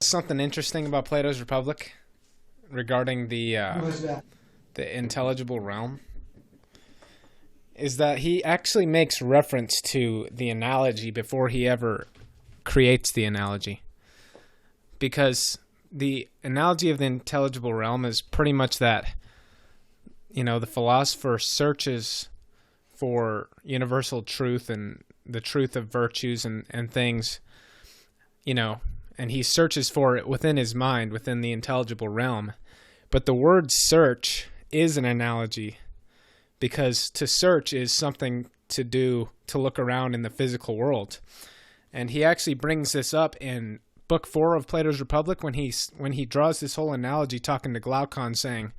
something interesting about Plato's Republic regarding What was that? the intelligible realm? Is that he actually makes reference to the analogy before he ever creates the analogy. Because the analogy of the intelligible realm is pretty much that, the philosopher searches for universal truth and the truth of virtues and things, and he searches for it within his mind, within the intelligible realm. But the word search is an analogy, because to search is something to do, to look around in the physical world. And he actually brings this up in Book 4 of Plato's Republic when he draws this whole analogy, talking to Glaucon, saying,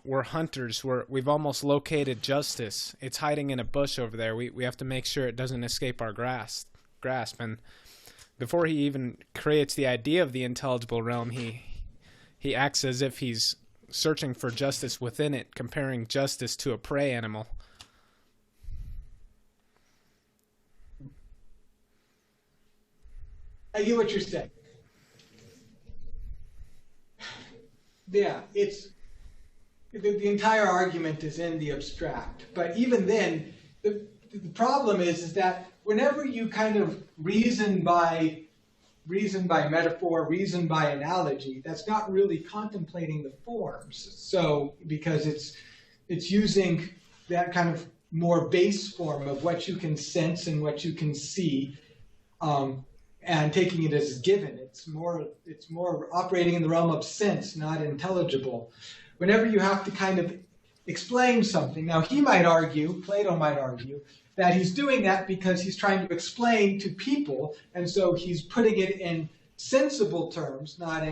we're hunters, we've almost located justice. It's hiding in a bush over there. We have to make sure it doesn't escape our grasp. And before he even creates the idea of the intelligible realm, he acts as if he's searching for justice within it, comparing justice to a prey animal. I get what you're saying. Yeah, the entire argument is in the abstract. But even then, the problem is that whenever you kind of reason by metaphor, reason by analogy, that's not really contemplating the forms. So because it's using that kind of more base form of what you can sense and what you can see, and taking it as given. It's more operating in the realm of sense, not intelligible. Whenever you have to kind of explain something, now Plato might argue, that he's doing that because he's trying to explain to people, and so he's putting it in sensible terms, not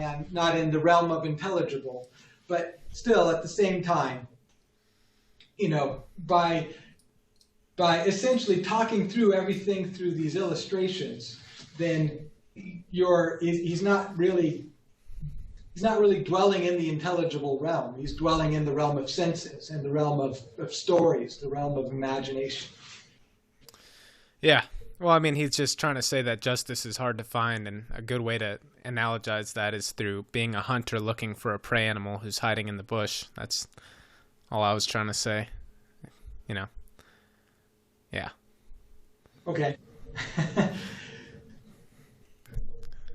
in the realm of intelligible. But still, at the same time, by essentially talking through everything through these illustrations, then he's not really dwelling in the intelligible realm. He's dwelling in the realm of senses and the realm of stories, the realm of imagination. Yeah. Well, I mean, he's just trying to say that justice is hard to find, and a good way to analogize that is through being a hunter looking for a prey animal who's hiding in the bush. That's all I was trying to say. Yeah. Okay.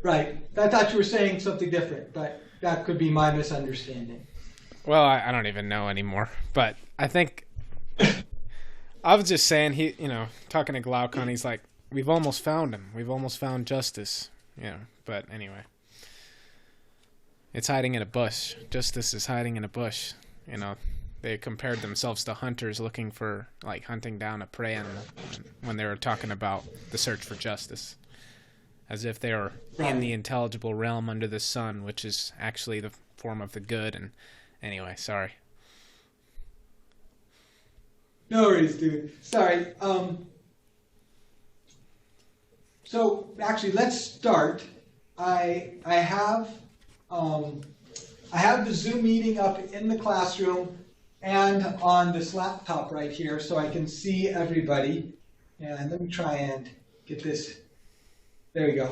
Right. I thought you were saying something different, but that could be my misunderstanding. Well, I don't even know anymore, but I think I was just saying, talking to Glaucon, he's like, we've almost found him. We've almost found justice. But anyway, it's hiding in a bush. Justice is hiding in a bush. They compared themselves to hunters looking for, hunting down a prey animal when they were talking about the search for justice, as if they were in the intelligible realm under the sun, which is actually the form of the good. And anyway, sorry. No worries, dude. Sorry. So actually, let's start. I have the Zoom meeting up in the classroom and on this laptop right here, so I can see everybody. And let me try and get this. There we go.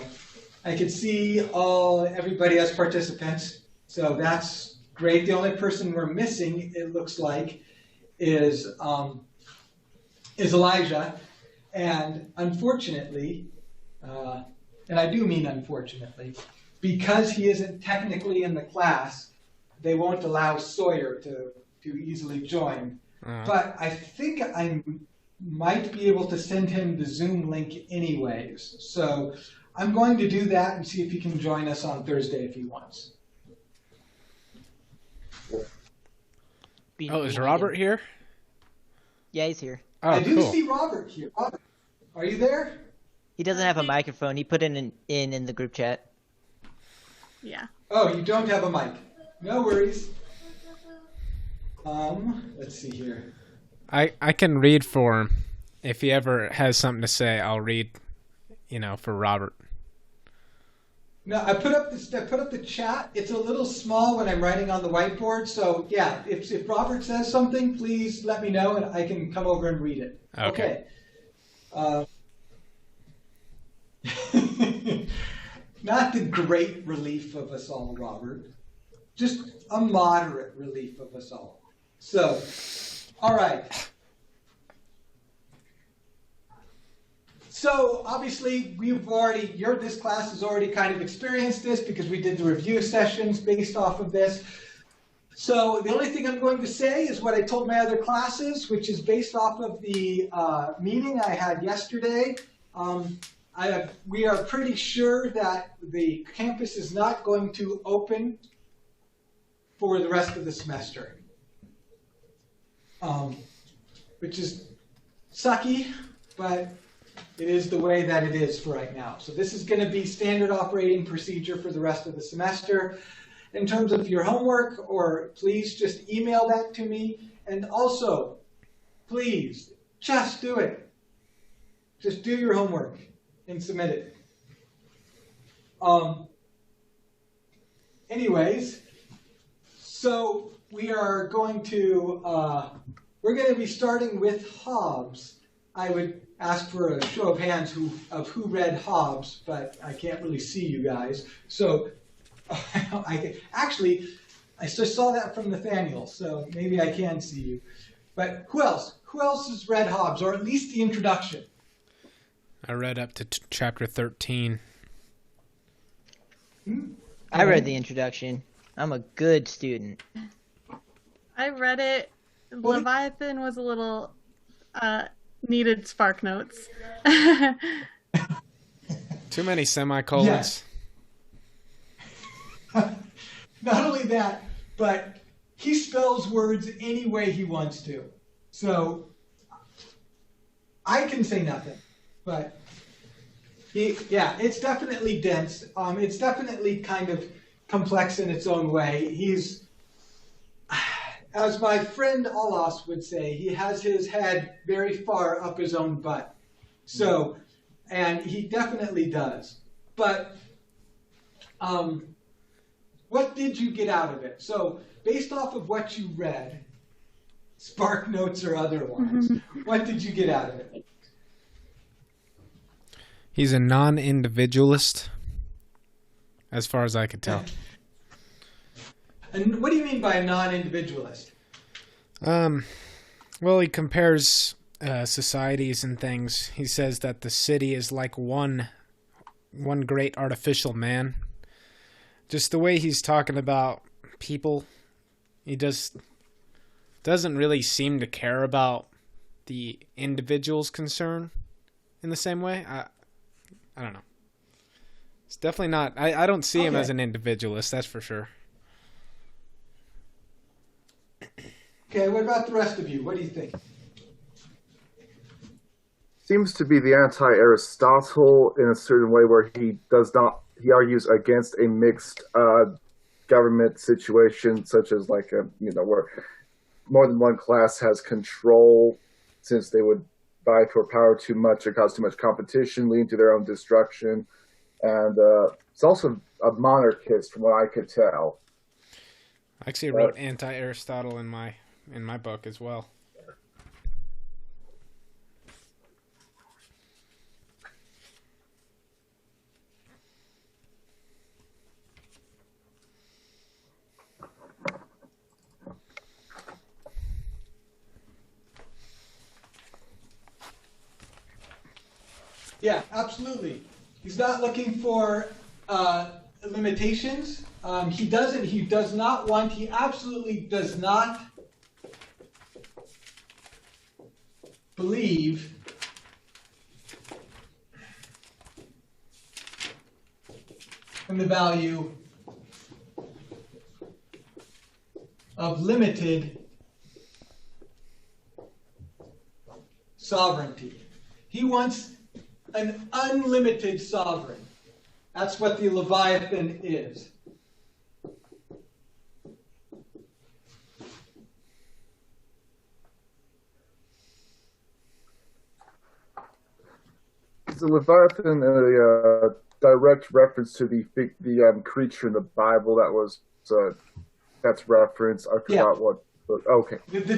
I can see everybody as participants, so that's great. The only person we're missing, it looks like, is Elijah, and unfortunately, and I do mean unfortunately, because he isn't technically in the class, they won't allow Sawyer to easily join. But I think I might be able to send him the Zoom link anyways. So I'm going to do that and see if he can join us on Thursday if he wants. Oh, is Robert here? Yeah, he's here. Oh, I do cool. see Robert here. Robert, are you there? He doesn't have a microphone. He put it in the group chat. Yeah. Oh, you don't have a mic. No worries. Let's see here. I can read for him. If he ever has something to say, I'll read, for Robert. No, I put up the chat. It's a little small when I'm writing on the whiteboard. So yeah, if Robert says something, please let me know and I can come over and read it. Okay. not the great relief of us all, Robert. Just a moderate relief of us all. So, all right. So obviously this class has already kind of experienced this because we did the review sessions based off of this. So the only thing I'm going to say is what I told my other classes, which is based off of the meeting I had yesterday. We are pretty sure that the campus is not going to open for the rest of the semester, which is sucky, but it is the way that it is for right now. So this is going to be standard operating procedure for the rest of the semester. In terms of your homework, or please just email that to me. And also, please, just do it. Just do your homework and submit it. Anyways, so we are going to, we're going to be starting with Hobbes. I would ask for a show of hands who read Hobbes, but I can't really see you guys. So I just saw that from Nathaniel, so maybe I can see you. But who else? Who else has read Hobbes, or at least the introduction? I read up to chapter 13. I read the introduction. I'm a good student. I read it. Leviathan was a little needed spark notes. Too many semicolons. Yes. Not only that, but he spells words any way he wants to. So I can say nothing, but it's definitely dense. It's definitely kind of complex in its own way. He's, as my friend Alas would say, he has his head very far up his own butt. So, and he definitely does. But what did you get out of it? So, based off of what you read, spark notes or otherwise, what did you get out of it? He's a non-individualist, as far as I could tell. And what do you mean by a non-individualist? Well, he compares societies and things. He says that the city is like one great artificial man. Just the way he's talking about people, he doesn't really seem to care about the individual's concern in the same way. I don't know. It's definitely not. I don't see him as an individualist, that's for sure. Okay, what about the rest of you? What do you think? Seems to be the anti-Aristotle in a certain way, where he argues against a mixed government situation, such as like where more than one class has control, since they would vie for power too much or cause too much competition, leading to their own destruction. And it's also a monarchist, from what I could tell. I actually wrote anti-Aristotle in my book as well. Yeah, absolutely. He's not looking for limitations. He absolutely does not believe in the value of limited sovereignty. He wants an unlimited sovereign. That's what the Leviathan is. Is the Leviathan a direct reference to the creature in the Bible that's referenced? I forgot what. Okay. The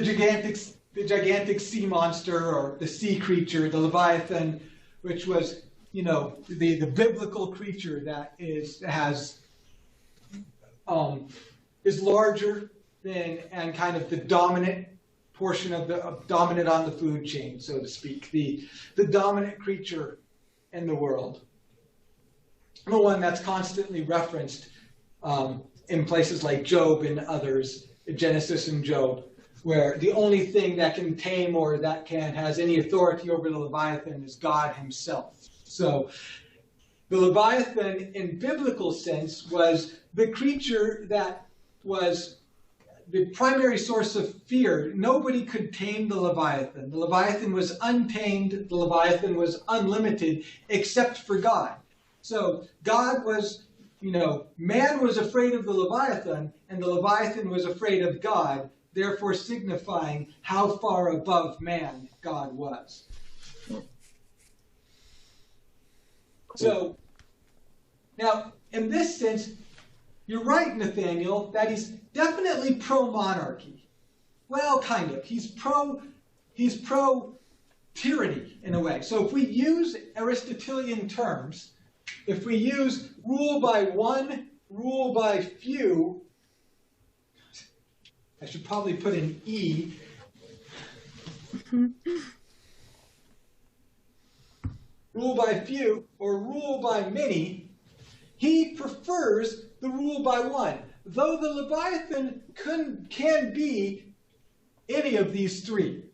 gigantic sea monster, or the sea creature, the Leviathan, which was the biblical creature that is larger than and kind of the dominant portion of dominant on the food chain, so to speak, the dominant creature in the world, the one that's constantly referenced in places like Job and others, Genesis and Job, where the only thing that can tame or that has any authority over the Leviathan is God himself. So the Leviathan in biblical sense was the creature that was the primary source of fear. Nobody could tame the Leviathan. The Leviathan was untamed. The Leviathan was unlimited except for God. So God was, man was afraid of the Leviathan, and the Leviathan was afraid of God, therefore signifying how far above man God was. So, now, in this sense, you're right, Nathaniel, that he's definitely pro-monarchy. Well, kind of. He's pro-tyranny, in a way. So if we use Aristotelian terms, if we use rule by one, rule by few, I should probably put an E. Rule by few or rule by many, he prefers the rule by one, though the Leviathan can be any of these three.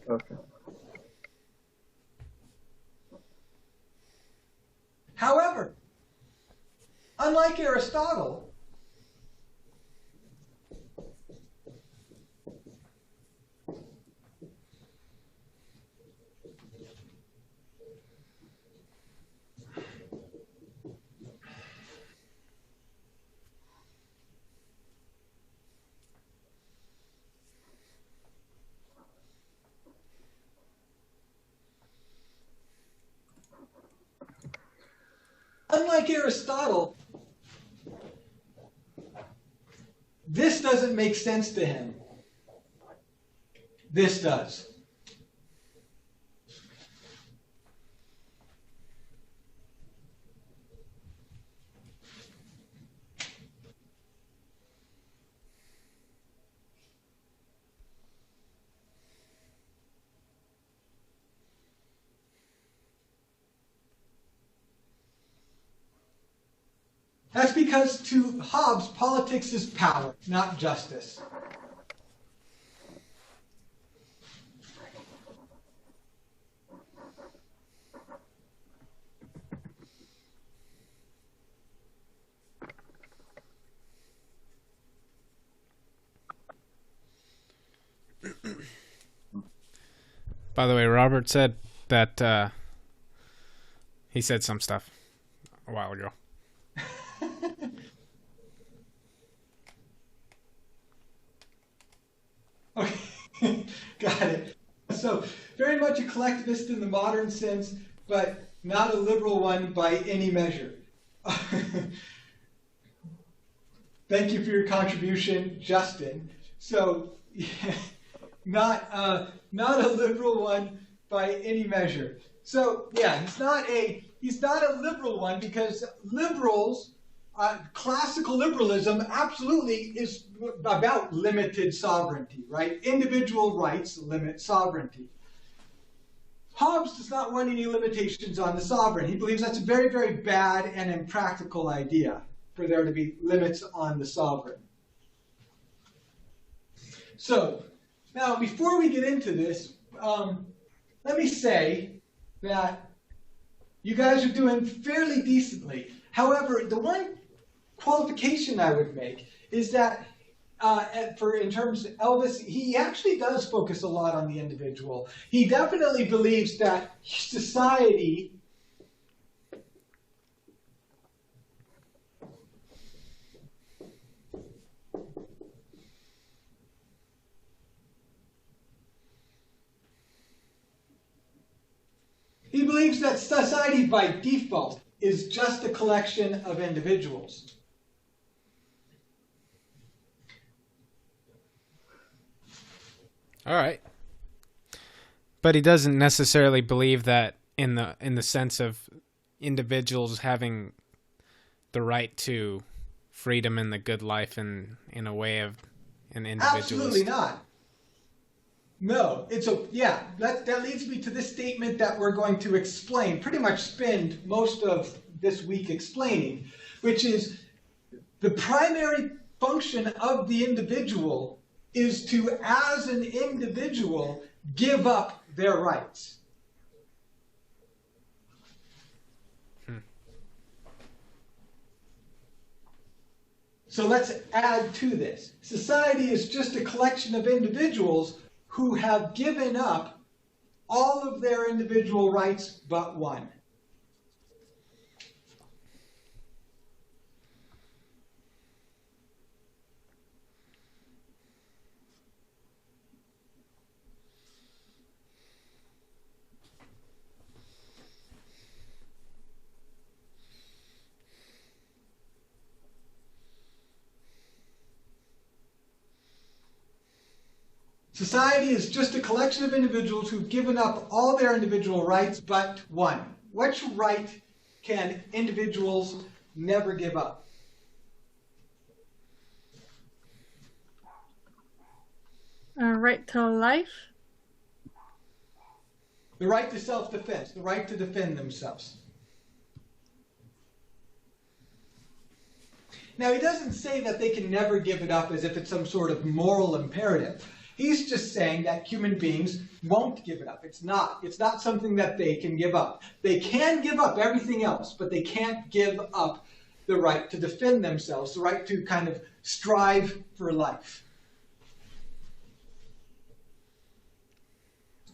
Okay. However, unlike Aristotle, this doesn't make sense to him. This does. That's because to Hobbes, politics is power, not justice. By the way, Robert said that he said some stuff a while ago. Okay, got it. So, very much a collectivist in the modern sense, but not a liberal one by any measure. Thank you for your contribution, Justin. So, yeah, not a liberal one by any measure. So, yeah, he's not a liberal one because liberals. Classical liberalism absolutely is about limited sovereignty, right? Individual rights limit sovereignty. Hobbes does not want any limitations on the sovereign. He believes that's a very, very bad and impractical idea for there to be limits on the sovereign. So, now before we get into this, let me say that you guys are doing fairly decently. However, the one qualification I would make is that in terms of Elvis, he actually does focus a lot on the individual. He definitely believes that society by default is just a collection of individuals. All right. But he doesn't necessarily believe that in the sense of individuals having the right to freedom and the good life in a way of an individualist. Absolutely not. No, that leads me to this statement that we're going to explain, pretty much spend most of this week explaining, which is the primary function of the individual is to, as an individual, give up their rights. So let's add to this. Society is just a collection of individuals who have given up all of their individual rights but one. Society is just a collection of individuals who've given up all their individual rights but one. Which right can individuals never give up? Right to life? The right to self-defense, the right to defend themselves. Now, he doesn't say that they can never give it up as if it's some sort of moral imperative. He's just saying that human beings won't give it up. It's not something that they can give up. They can give up everything else, but they can't give up the right to defend themselves, the right to kind of strive for life.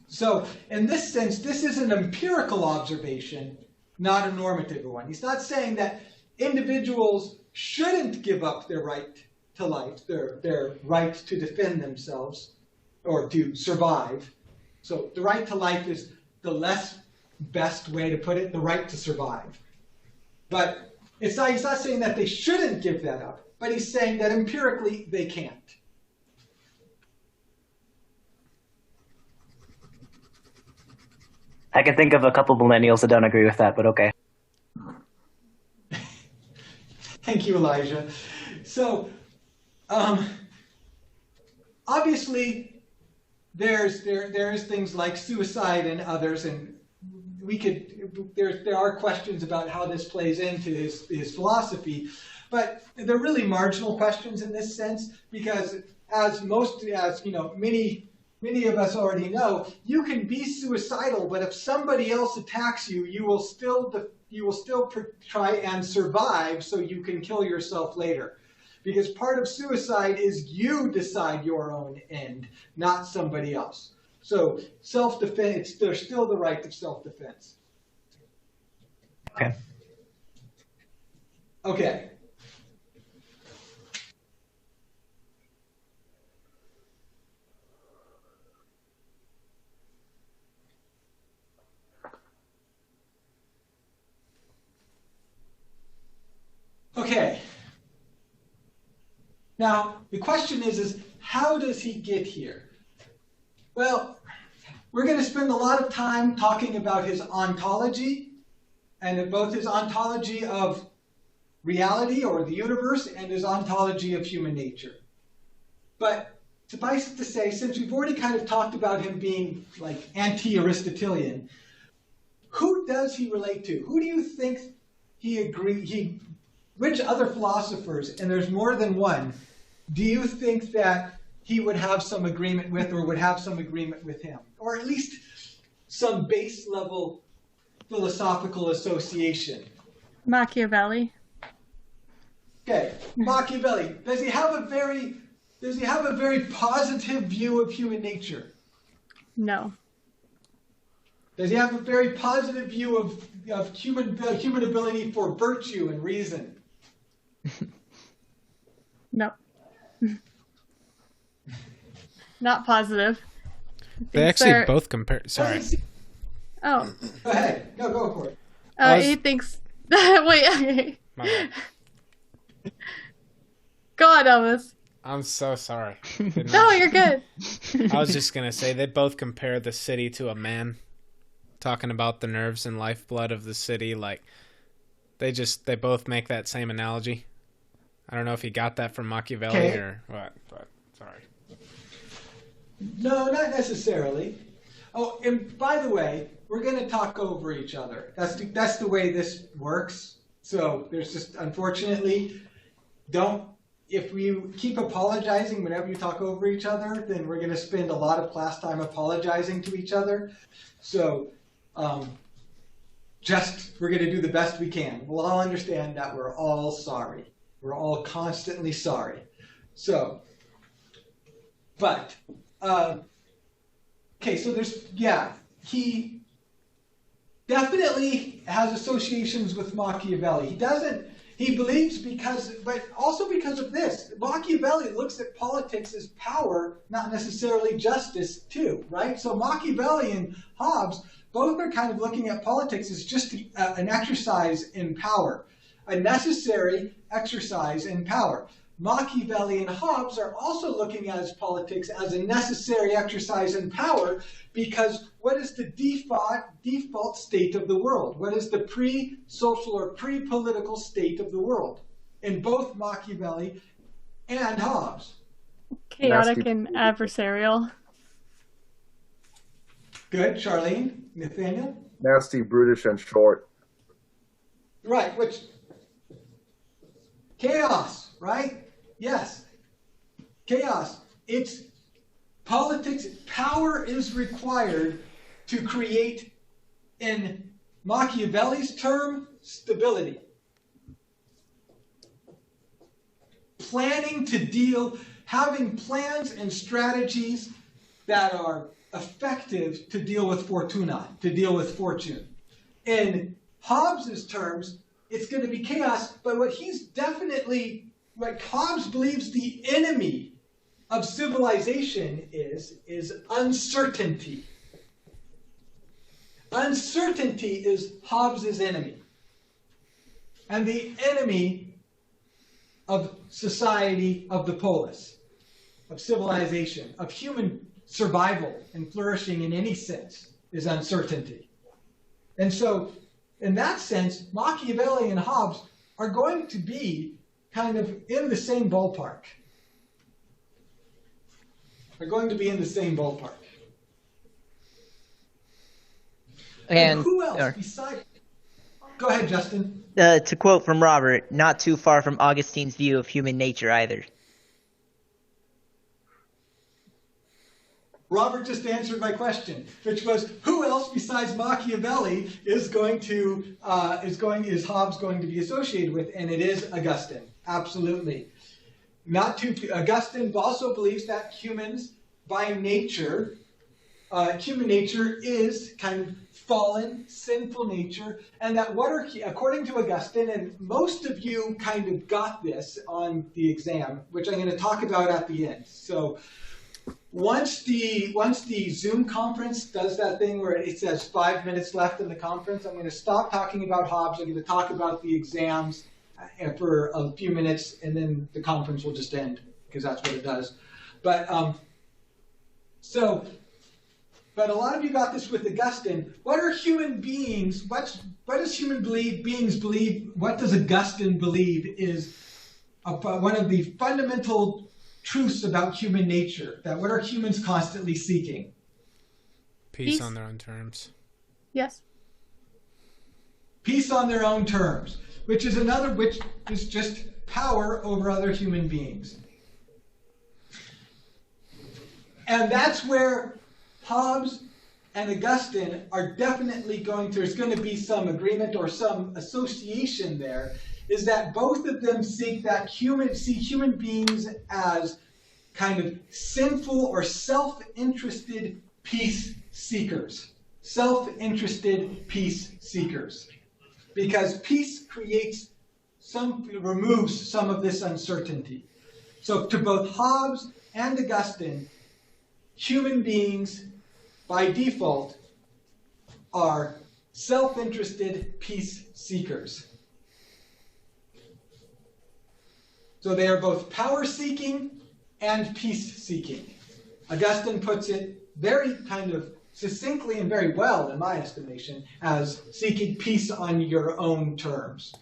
So, in this sense, this is an empirical observation, not a normative one. He's not saying that individuals shouldn't give up their right to life, their right to defend themselves or to survive. So the right to life is the less best way to put it, the right to survive. But he's not saying that they shouldn't give that up, but he's saying that empirically they can't. I can think of a couple millennials that don't agree with that, but okay. Thank you, Elijah. So, obviously, there is things like suicide and others, and there are questions about how this plays into his philosophy, but they're really marginal questions in this sense, because as many of us already know, you can be suicidal, but if somebody else attacks you, you will still try and survive so you can kill yourself later. Because part of suicide is you decide your own end, not somebody else. So self-defense, there's still the right of self-defense. Okay. Okay. Okay. Now, the question is how does he get here? Well, we're going to spend a lot of time talking about his ontology, and both his ontology of reality or the universe and his ontology of human nature. But suffice it to say, since we've already kind of talked about him being like anti-Aristotelian, who does he relate to? Who do you think which other philosophers, and there's more than one, do you think that he would have some agreement with or would have some agreement with him? Or at least some base level philosophical association? Machiavelli. Okay, Machiavelli. Does he have a very positive view of human nature? No. Does he have a very positive view of human ability for virtue and reason? No. Not positive. They actually both compare. Sorry. Oh. Go ahead. No, go for it. He thinks. Wait. My bad. Go on, Elvis. I'm so sorry. Did No, not- you're good. I was just gonna say they both compare the city to a man, talking about the nerves and lifeblood of the city. Like they both make that same analogy. I don't know if you got that from Machiavelli Okay. or what, but sorry. No, not necessarily. Oh, and by the way, we're going to talk over each other. That's the way this works. So there's just, unfortunately, if we keep apologizing whenever you talk over each other, then we're going to spend a lot of class time apologizing to each other. So we're going to do the best we can. We'll all understand that we're all sorry. We're all constantly sorry. So, but, okay, so he definitely has associations with Machiavelli. He believes but also because of this. Machiavelli looks at politics as power, not necessarily justice, too, right? So Machiavelli and Hobbes both are kind of looking at politics as just an exercise in power, a necessary exercise in power. Machiavelli and Hobbes are also looking at politics as a necessary exercise in power because what is the default state of the world? What is the pre-social or pre-political state of the world? In both Machiavelli and Hobbes. Chaotic Nasty. and adversarial. Good, Charlene? Nathaniel? Nasty, brutish, and short. Right, which... Chaos, right? Yes. Chaos. It's politics. Power is required to create, in Machiavelli's term, stability. Having plans and strategies that are effective to deal with fortuna, to deal with fortune. In Hobbes's terms, it's going to be chaos, but what Hobbes believes the enemy of civilization is uncertainty. Uncertainty is Hobbes's enemy. And the enemy of society, of the polis, of civilization, of human survival and flourishing in any sense is uncertainty. And so, in that sense, Machiavelli and Hobbes are going to be kind of in the same ballpark. They're going to be in the same ballpark. And who else besides... Go ahead, Justin. To quote from Robert, not too far from Augustine's view of human nature either. Robert just answered my question, which was, who else besides Machiavelli is Hobbes going to be associated with? And it is Augustine, absolutely. Augustine also believes that humans, by nature, human nature is kind of fallen, sinful nature, and that according to Augustine, and most of you kind of got this on the exam, which I'm going to talk about at the end. So once the Zoom conference does that thing where it says 5 minutes left in the conference, I'm going to stop talking about Hobbes. I'm going to talk about the exams for a few minutes, and then the conference will just end, because that's what it does. But But a lot of you got this with Augustine. What are human beings? What does beings believe? What does Augustine believe is one of the fundamental truths about human nature? That what are humans constantly seeking? Peace on their own terms. Yes. Peace on their own terms, which is just power over other human beings. And that's where Hobbes and Augustine are definitely there's going to be some agreement or some association there, is that both of them see human beings as kind of sinful or self-interested peace seekers. Self-interested peace seekers. Because peace removes some of this uncertainty. So to both Hobbes and Augustine, human beings, by default, are self-interested peace seekers. So they are both power-seeking and peace-seeking. Augustine puts it very kind of succinctly and very well, in my estimation, as seeking peace on your own terms.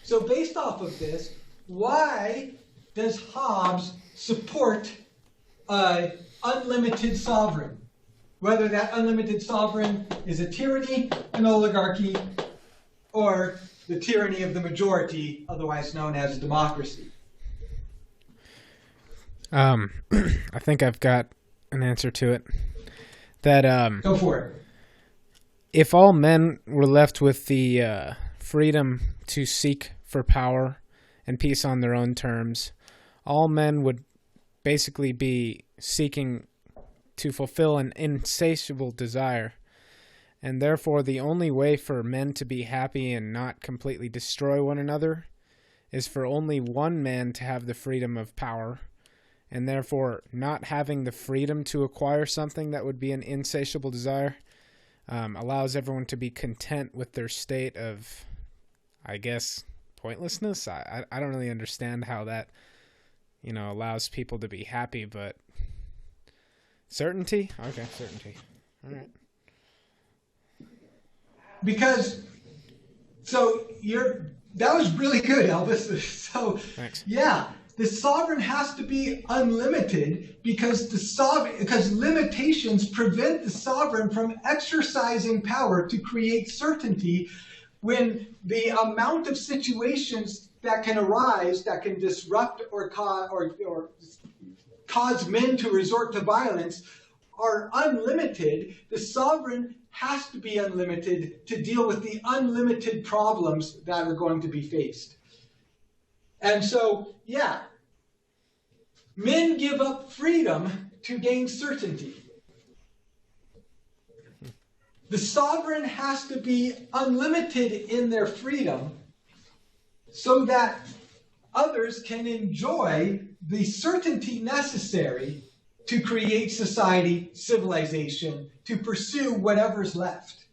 So based off of this, why does Hobbes support unlimited sovereign? Whether that unlimited sovereign is a tyranny, an oligarchy, or the tyranny of the majority, otherwise known as democracy. I think I've got an answer to it. That Go for it. if all men were left with the freedom to seek for power and peace on their own terms, all men would basically be seeking to fulfill an insatiable desire. And therefore, the only way for men to be happy and not completely destroy one another is for only one man to have the freedom of power. And therefore, not having the freedom to acquire something that would be an insatiable desire allows everyone to be content with their state of, I guess, pointlessness. I don't really understand how that, allows people to be happy, but certainty? Okay, certainty. All right. Because, that was really good, Elvis. So, Thanks. yeah, the sovereign has to be unlimited because limitations prevent the sovereign from exercising power to create certainty when the amount of situations that can arise that can disrupt or cause men to resort to violence are unlimited. The sovereign has to be unlimited to deal with the unlimited problems that are going to be faced. And so, yeah, men give up freedom to gain certainty. The sovereign has to be unlimited in their freedom so that others can enjoy the certainty necessary to create society, civilization, to pursue whatever's left.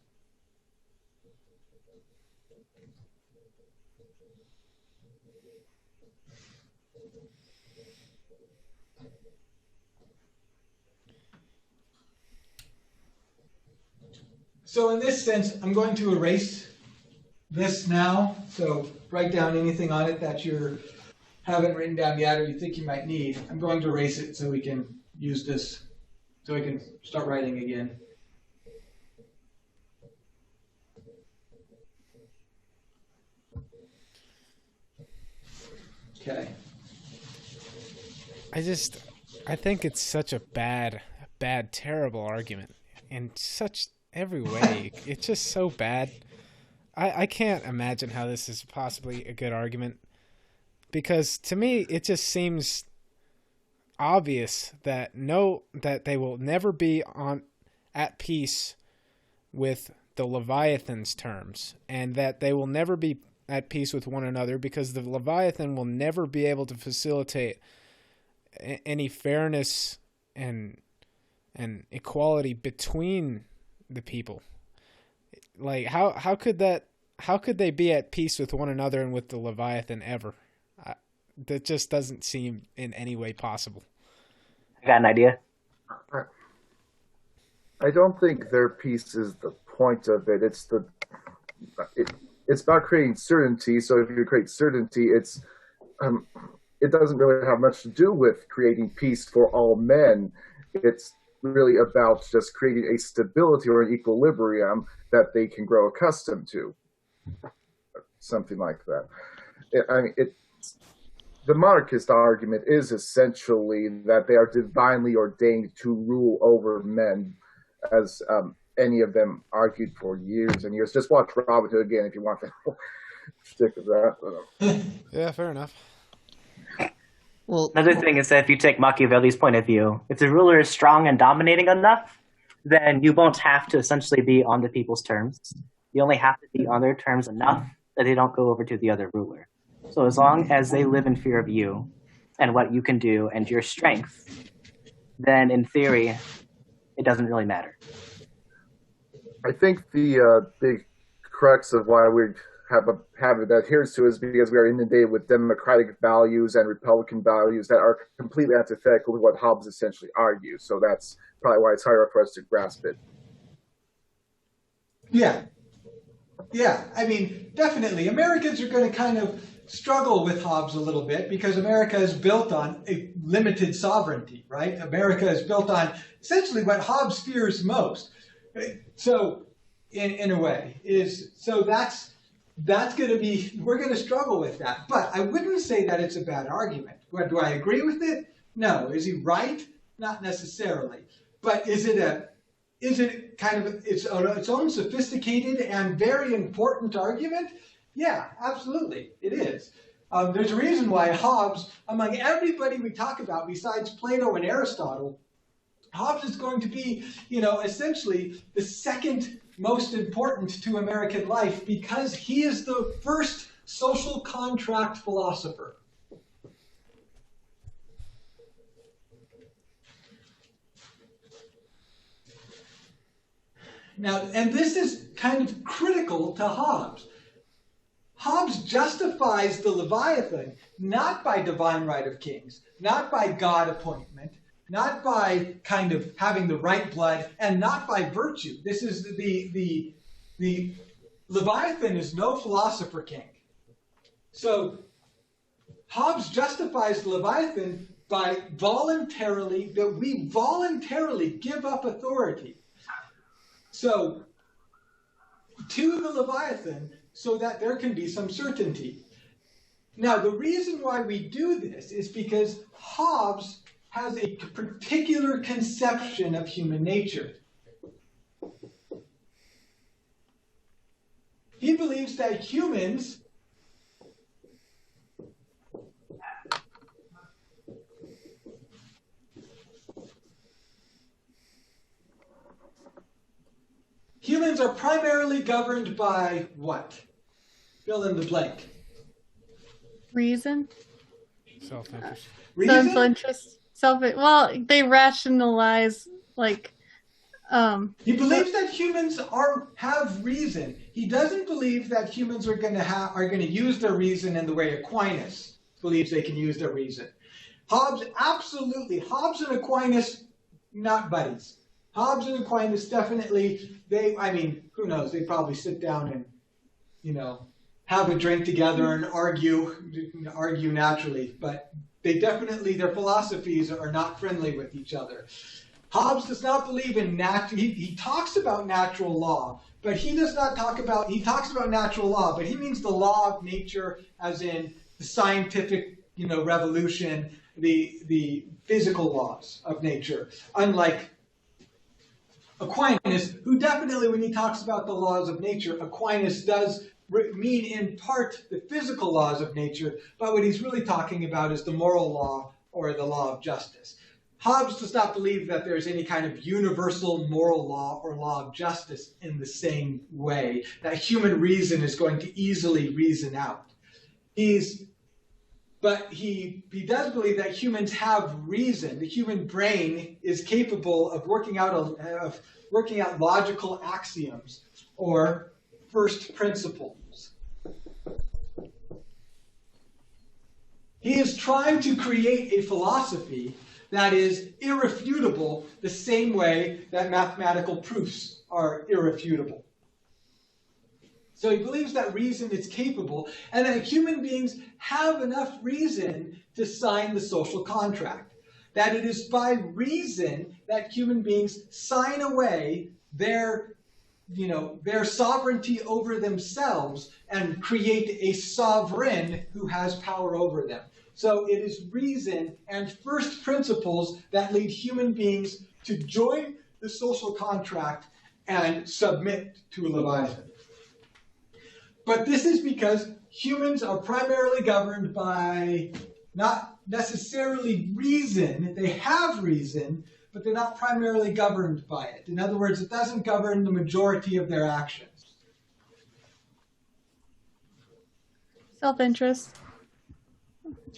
So in this sense, I'm going to erase this now. So write down anything on it that you haven't written down yet or you think you might need. I'm going to erase it so we can use this, so we can start writing again. Okay. I think it's such a bad, terrible argument in such every way. It's just so bad. I can't imagine how this is possibly a good argument, because to me it just seems obvious that they will never be at peace with the Leviathan's terms, and that they will never be at peace with one another because the Leviathan will never be able to facilitate any fairness and equality between the people. Like how could they be at peace with one another and with the Leviathan ever? That just doesn't seem in any way possible. I got an idea. I don't think their peace is the point of it. It's about creating certainty. So if you create certainty, it doesn't really have much to do with creating peace for all men. It's really about just creating a stability or an equilibrium that they can grow accustomed to. Something like that. The monarchist argument is essentially that they are divinely ordained to rule over men, as any of them argued for years and years. Just watch Robin Hood again if you want to stick with that. Yeah, fair enough. Well, Another thing is that if you take Machiavelli's point of view, if the ruler is strong and dominating enough, then you won't have to essentially be on the people's terms. You only have to be on their terms enough that they don't go over to the other ruler. So as long as they live in fear of you and what you can do and your strength, then in theory, it doesn't really matter. I think the big crux of why we have a habit that adheres to is because we are inundated with democratic values and Republican values that are completely antithetical to what Hobbes essentially argues. So that's probably why it's harder for us to grasp it. Yeah. Yeah. I mean, definitely. Americans are going to kind of struggle with Hobbes a little bit because America is built on a limited sovereignty, right? America is built on essentially what Hobbes fears most. So, in a way, that's going to be, we're going to struggle with that. But I wouldn't say that it's a bad argument. Do I agree with it? No. Is he right? Not necessarily. But is it kind of its own sophisticated and very important argument? Yeah, absolutely, it is. There's a reason why Hobbes, among everybody we talk about besides Plato and Aristotle, Hobbes is going to be, essentially the second most important to American life because he is the first social contract philosopher. Now, and this is kind of critical to Hobbes. Hobbes justifies the Leviathan not by divine right of kings, not by God appointment, not by kind of having the right blood, and not by virtue. This is the Leviathan is no philosopher king. So Hobbes justifies the Leviathan by that we voluntarily give up authority. So, to the Leviathan, so that there can be some certainty. Now, the reason why we do this is because Hobbes has a particular conception of human nature. He believes that humans are primarily governed by what? Fill in the blank. Reason. Self-interest. Reason? Self-interest. Well, they rationalize He believes that humans have reason. He doesn't believe that humans are going to use their reason in the way Aquinas believes they can use their reason. Hobbes and Aquinas, not buddies. Hobbes and Aquinas definitely, who knows, they probably sit down and, have a drink together and argue naturally, but their philosophies are not friendly with each other. Hobbes does not believe in he talks about natural law, but he talks about natural law, but he means the law of nature as in the scientific, revolution, the physical laws of nature, unlike Aquinas, who definitely, when he talks about the laws of nature, Aquinas does mean in part the physical laws of nature, but what he's really talking about is the moral law or the law of justice. Hobbes does not believe that there's any kind of universal moral law or law of justice in the same way that human reason is going to easily reason out. But he does believe that humans have reason. The human brain is capable of working out logical axioms or first principles. He is trying to create a philosophy that is irrefutable the same way that mathematical proofs are irrefutable. So he believes that reason is capable and that human beings have enough reason to sign the social contract. That it is by reason that human beings sign away their sovereignty over themselves and create a sovereign who has power over them. So it is reason and first principles that lead human beings to join the social contract and submit to a Leviathan. But this is because humans are primarily governed by not necessarily reason. They have reason, but they're not primarily governed by it. In other words, it doesn't govern the majority of their actions. Self-interest.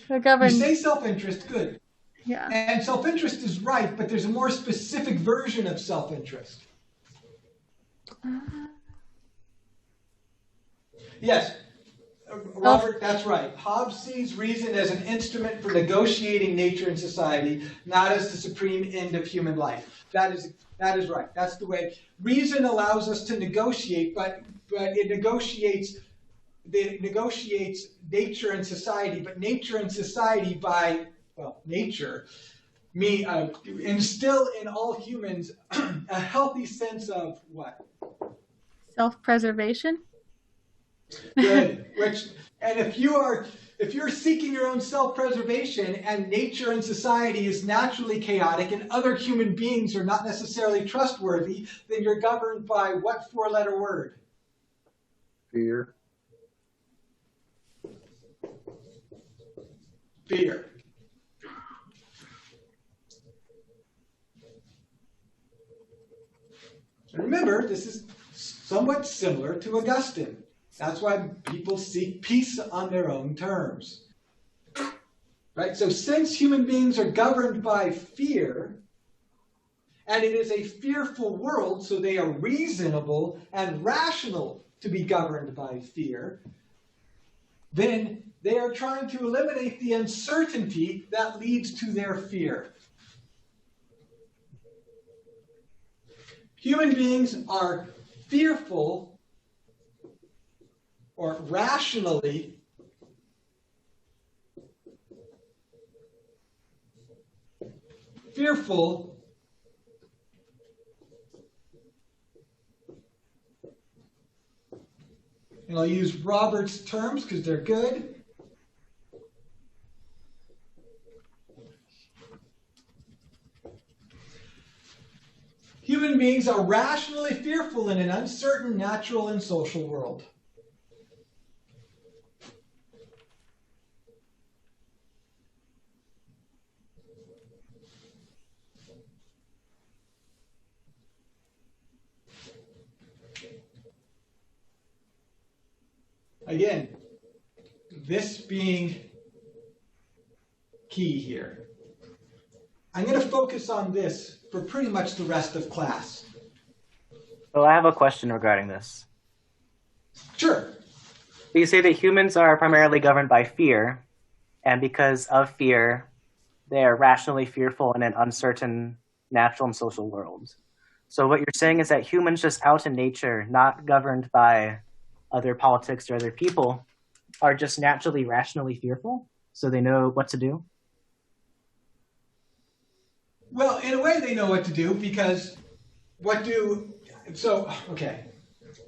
You say self-interest, good. Yeah. And self-interest is right, but there's a more specific version of self-interest. Yes, Robert, that's right. Hobbes sees reason as an instrument for negotiating nature and society, not as the supreme end of human life. That is right. That's the way. Reason allows us to negotiate, but it negotiates nature and society. But nature and society by, well, nature, instill in all humans a healthy sense of what? Self-preservation. Good. And if you're seeking your own self-preservation and nature and society is naturally chaotic and other human beings are not necessarily trustworthy, then you're governed by what four-letter word? Fear. Fear. And remember, this is somewhat similar to Augustine. That's why people seek peace on their own terms. Right? So since human beings are governed by fear, and it is a fearful world, so they are reasonable and rational to be governed by fear, then they are trying to eliminate the uncertainty that leads to their fear. Human beings are fearful or rationally fearful and I'll use Robert's terms because they're good. Human beings are rationally fearful in an uncertain natural and social world. Again, this being key here. I'm going to focus on this for pretty much the rest of class. So I have a question regarding this. Sure. You say that humans are primarily governed by fear, and because of fear, they are rationally fearful in an uncertain natural and social world. So what you're saying is that humans just out in nature, not governed by other politics or other people, are just naturally rationally fearful, so they know what to do? Well, in a way they know what to do because okay,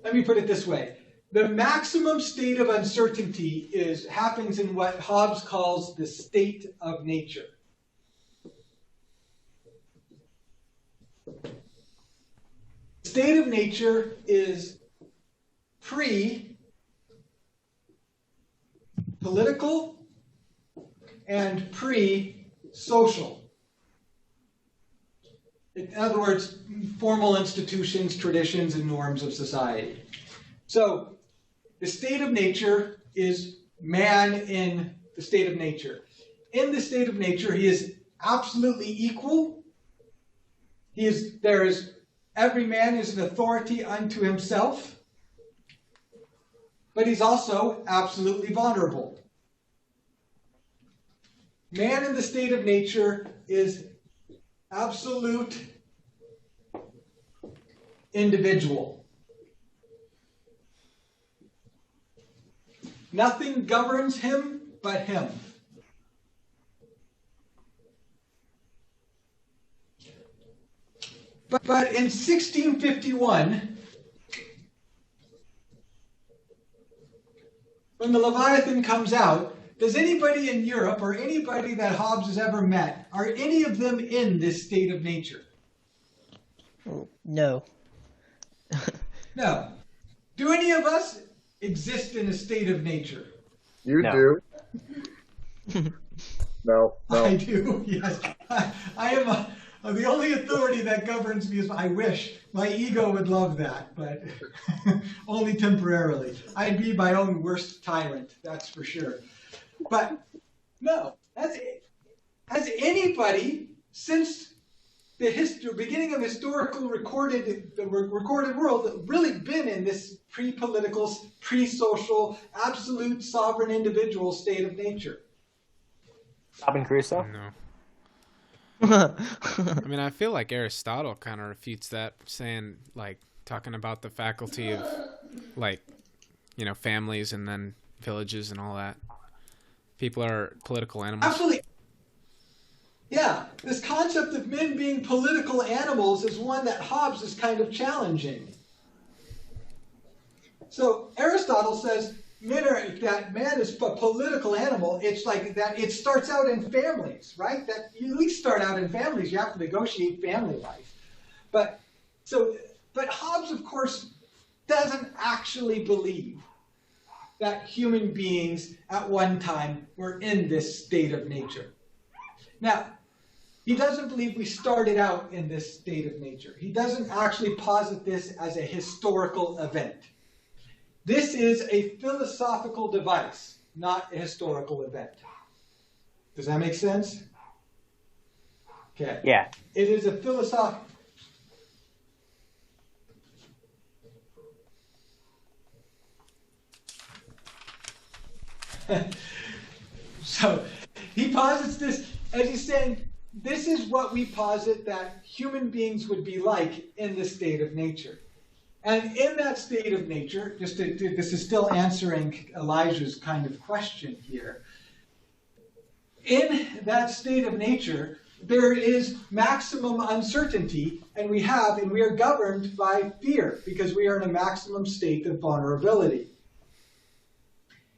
let me put it this way. The maximum state of uncertainty happens in what Hobbes calls the state of nature. The state of nature is pre-political and pre-social. In other words, formal institutions, traditions, and norms of society. So, the state of nature is man in the state of nature. In the state of nature, he is absolutely equal. Every man is an authority unto himself, but he's also absolutely vulnerable. Man in the state of nature is absolute individual. Nothing governs him but him. But in 1651, when the Leviathan comes out, does anybody in Europe or anybody that Hobbes has ever met, are any of them in this state of nature? No. No. Do any of us exist in a state of nature? You No. do. No. I do, yes. I am the only authority that governs me is, I wish. My ego would love that, but only temporarily. I'd be my own worst tyrant, that's for sure. But no, has anybody, since the beginning of historical recorded world really been in this pre-political, pre-social, absolute sovereign individual state of nature. Robin Crusoe? No. I mean, I feel like Aristotle kind of refutes that, saying, like, talking about the faculty of, like, you know, families and then villages and all that. People are political animals. Absolutely. Yeah, this concept of men being political animals is one that Hobbes is kind of challenging. So Aristotle says that man is a political animal. It's like that. It starts out in families, right? That you at least start out in families. You have to negotiate family life. But Hobbes, of course, doesn't actually believe that human beings at one time were in this state of nature. Now, he doesn't believe we started out in this state of nature. He doesn't actually posit this as a historical event. This is a philosophical device, not a historical event. Does that make sense? Okay. Yeah. It is a philosophical... So he posits this as he's saying, this is what we posit that human beings would be like in the state of nature. And in that state of nature, this is still answering Elijah's kind of question here. In that state of nature, there is maximum uncertainty, and we are governed by fear because we are in a maximum state of vulnerability.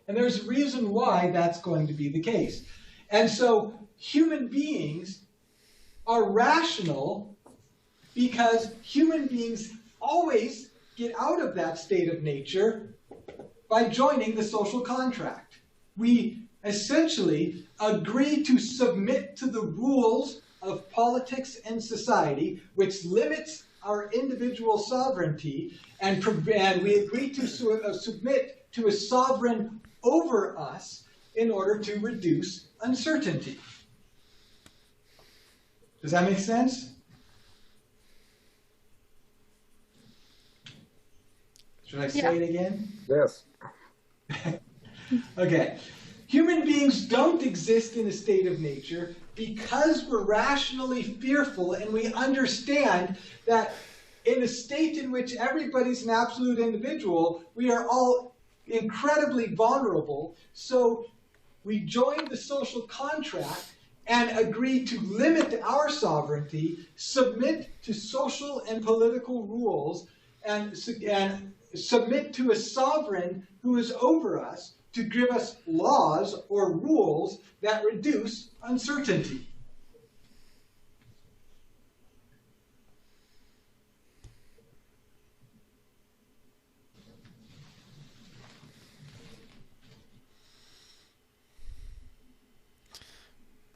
And there's a reason why that's going to be the case. And so human beings are rational because human beings always get out of that state of nature by joining the social contract. We essentially agree to submit to the rules of politics and society, which limits our individual sovereignty, and we agree to submit to a sovereign over us in order to reduce uncertainty. Does that make sense? Should I say it again? Yes. Okay. Human beings don't exist in a state of nature because we're rationally fearful, and we understand that in a state in which everybody's an absolute individual, we are all incredibly vulnerable. So we join the social contract and agree to limit our sovereignty, submit to social and political rules, and submit to a sovereign who is over us to give us laws or rules that reduce uncertainty.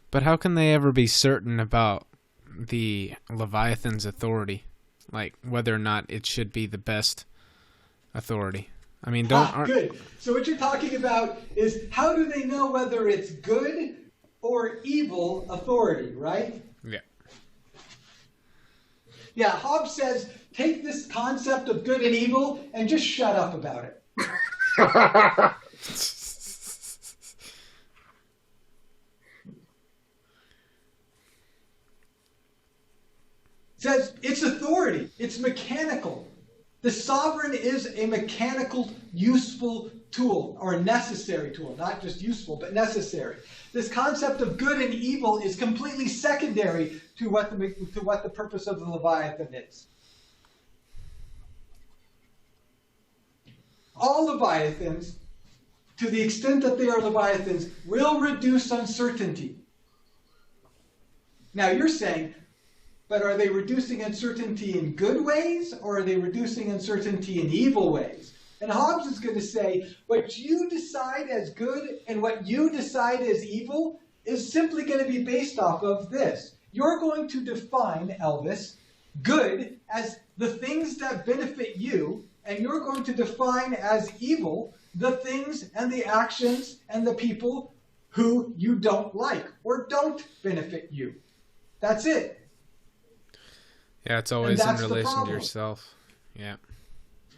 But how can they ever be certain about the Leviathan's authority? Like, whether or not it should be the best authority? I mean, good. So what you're talking about is how do they know whether it's good or evil authority, right? Yeah. Yeah, Hobbes says, take this concept of good and evil and just shut up about it. Says it's authority. It's mechanical. The sovereign is a mechanical, useful tool, or a necessary tool. Not just useful, but necessary. This concept of good and evil is completely secondary to what the purpose of the Leviathan is. All Leviathans, to the extent that they are Leviathans, will reduce uncertainty. Now you're saying, but are they reducing uncertainty in good ways, or are they reducing uncertainty in evil ways? And Hobbes is going to say, what you decide as good and what you decide as evil is simply going to be based off of this. You're going to define, Elvis, good as the things that benefit you, and you're going to define as evil the things and the actions and the people who you don't like or don't benefit you. That's it. Yeah, it's always in that's the relation to problem. yourself. Yeah.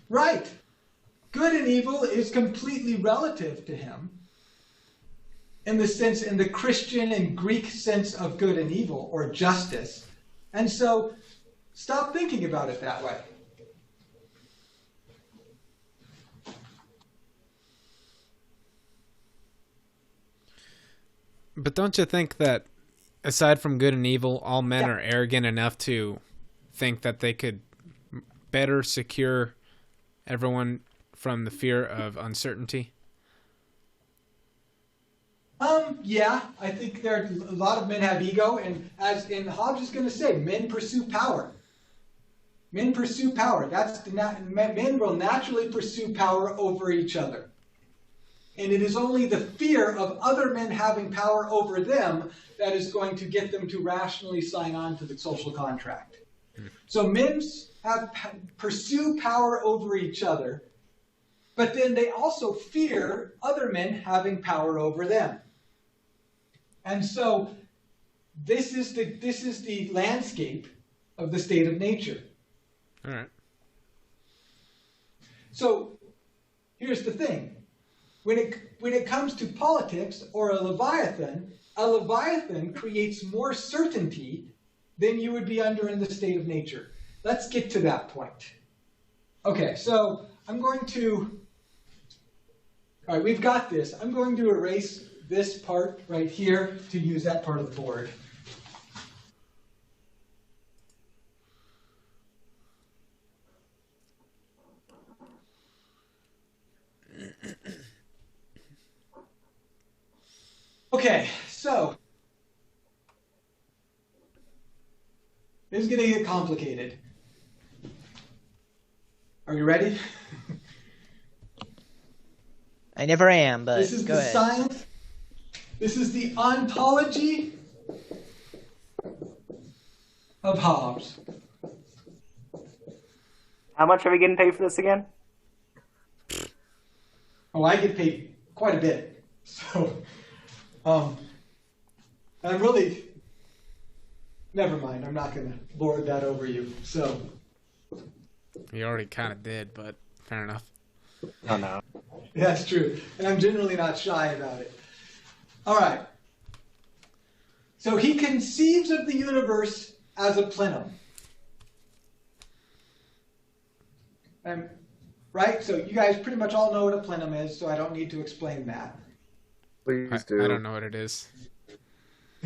Right. Good and evil is completely relative to him in the Christian and Greek sense of good and evil, or justice. And so stop thinking about it that way. But don't you think that, aside from good and evil, all men are arrogant enough to think that they could better secure everyone from the fear of uncertainty? Yeah, I think there are a lot of men have ego, and as in Hobbes is going to say, men pursue power. Men pursue power. Men will naturally pursue power over each other. And it is only the fear of other men having power over them that is going to get them to rationally sign on to the social contract. So men pursue power over each other, but then they also fear other men having power over them. And so this is the landscape of the state of nature. All right. So here's the thing. When it comes to politics or a Leviathan creates more certainty than you would be under in the state of nature. Let's get to that point. Okay, so I'm going to, all right, we've got this. I'm going to erase this part right here to use that part of the board. Okay, so this is going to get complicated. Are you ready? I never am, but This is go the ahead. science. This is the ontology of Hobbes. How much are we getting paid for this again? Oh, I get paid quite a bit. So, I'm really, never mind. I'm not going to lord that over you. So, You already kind of did, but fair enough. Oh no. that's true. And I'm generally not shy about it. All right. So he conceives of the universe as a plenum. Right? So you guys pretty much all know what a plenum is, so I don't need to explain that. Please do. I don't know what it is.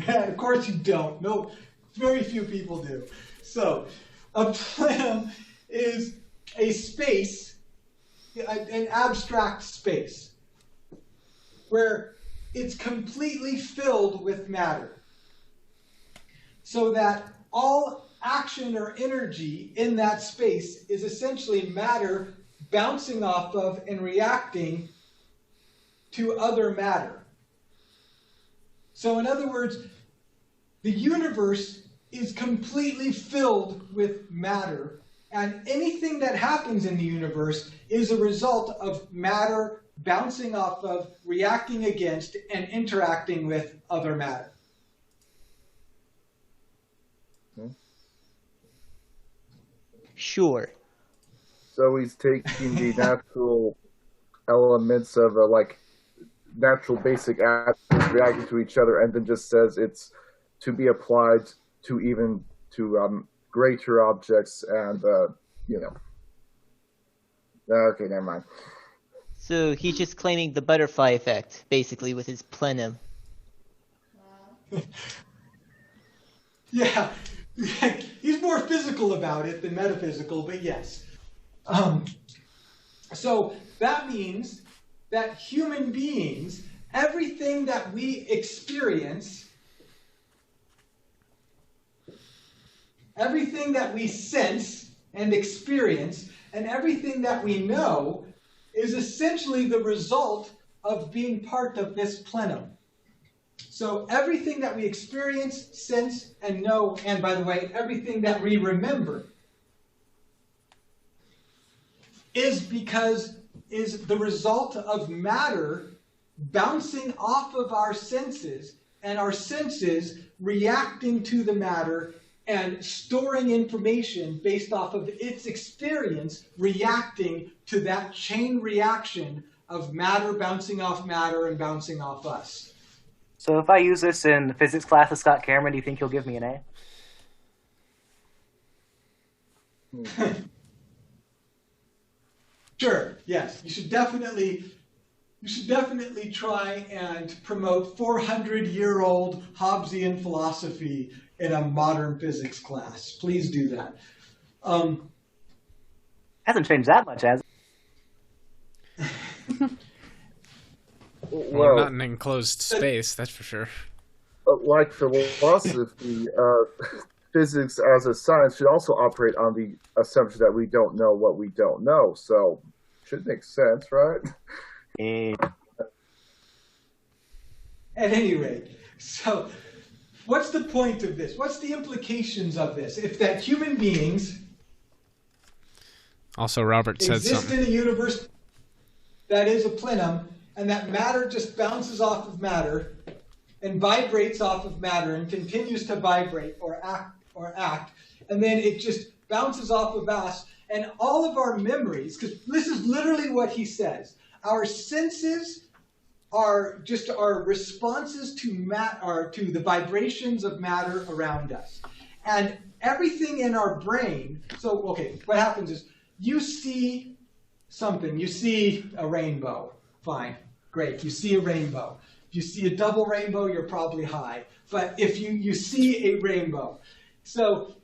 Of course you don't. No, very few people do. So a plenum is a space, an abstract space, where it's completely filled with matter. So that all action or energy in that space is essentially matter bouncing off of and reacting to other matter. So in other words, the universe is completely filled with matter, and anything that happens in the universe is a result of matter bouncing off of, reacting against, and interacting with other matter. Sure. So he's taking the natural elements of natural basic atoms reacting to each other, and then just says it's to be applied to greater objects, and Okay, never mind. So he's just claiming the butterfly effect, basically, with his plenum. Yeah, he's more physical about it than metaphysical, but yes. So that means that human beings, everything that we experience, everything that we sense and experience, and everything that we know is essentially the result of being part of this plenum. So everything that we experience, sense, and know, and by the way, everything that we remember, is the result of matter bouncing off of our senses, and our senses reacting to the matter and storing information based off of its experience reacting to that chain reaction of matter bouncing off matter and bouncing off us. So if I use this in physics class with Scott Cameron, do you think he'll give me an A? Sure, yes. You should definitely try and promote 400-year-old Hobbesian philosophy in a modern physics class. Please do that. Hasn't changed that much, has it? Well, not an enclosed space, that's for sure. Like philosophy, physics as a science should also operate on the assumption that we don't know what we don't know. So, should make sense, right? At any rate, so what's the point of this? What's the implications of this? If that human beings Also, Robert said exist something. in a universe that is a plenum, and that matter just bounces off of matter and vibrates off of matter and continues to vibrate or act, and then it just bounces off of us, and all of our memories, because this is literally what he says, our senses are just our responses to the vibrations of matter around us. And everything in our brain, so okay, what happens is you see something, you see a rainbow, fine, great, you see a rainbow. If you see a double rainbow, you're probably high. But if you see a rainbow, so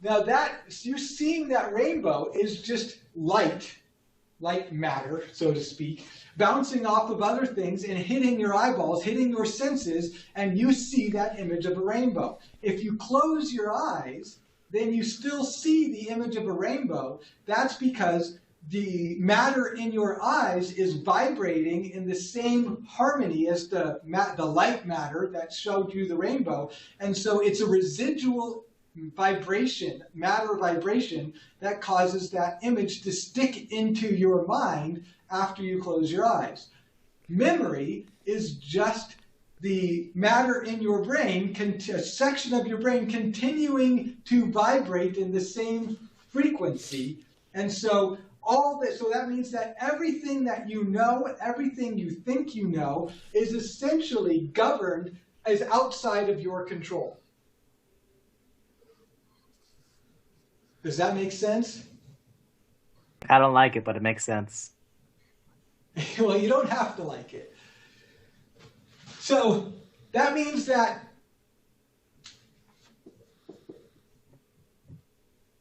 now you seeing that rainbow is just light matter, so to speak, bouncing off of other things and hitting your eyeballs, hitting your senses, and you see that image of a rainbow. If you close your eyes, then you still see the image of a rainbow. That's because the matter in your eyes is vibrating in the same harmony as the light matter that showed you the rainbow. And so it's a residual vibration, matter vibration, that causes that image to stick into your mind after you close your eyes. Memory is just the matter in your brain, a section of your brain continuing to vibrate in the same frequency. And so that means that everything that you know, everything you think you know, is essentially governed as outside of your control. Does that make sense? I don't like it, but it makes sense. Well, you don't have to like it. So that means that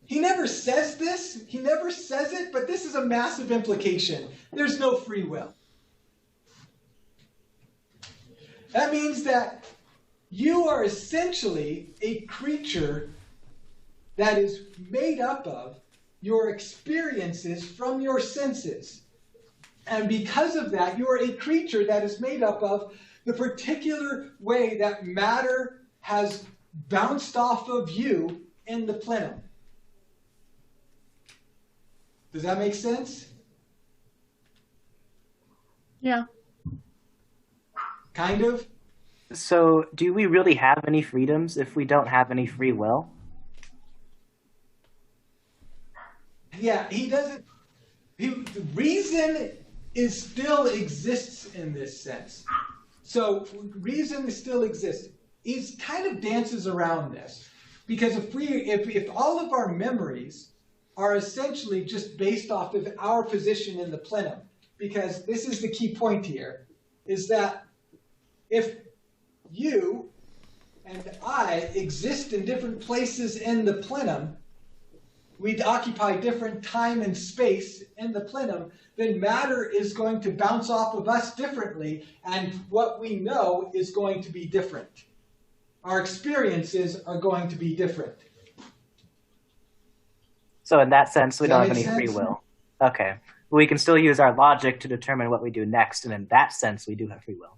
he never says this, he never says it, but this is a massive implication. There's no free will. That means that you are essentially a creature that is made up of your experiences from your senses. And because of that, you are a creature that is made up of the particular way that matter has bounced off of you in the plenum. Does that make sense? Yeah. Kind of? So, do we really have any freedoms if we don't have any free will? Yeah, he doesn't. The reason still exists in this sense. So reason still exists. He kind of dances around this because if all of our memories are essentially just based off of our position in the plenum, because this is the key point here, is that if you and I exist in different places in the plenum, we occupy different time and space in the plenum, then matter is going to bounce off of us differently, and what we know is going to be different. Our experiences are going to be different. So in that sense, we Does that don't have make any free sense? will. Okay. We can still use our logic to determine what we do next, and in that sense, we do have free will.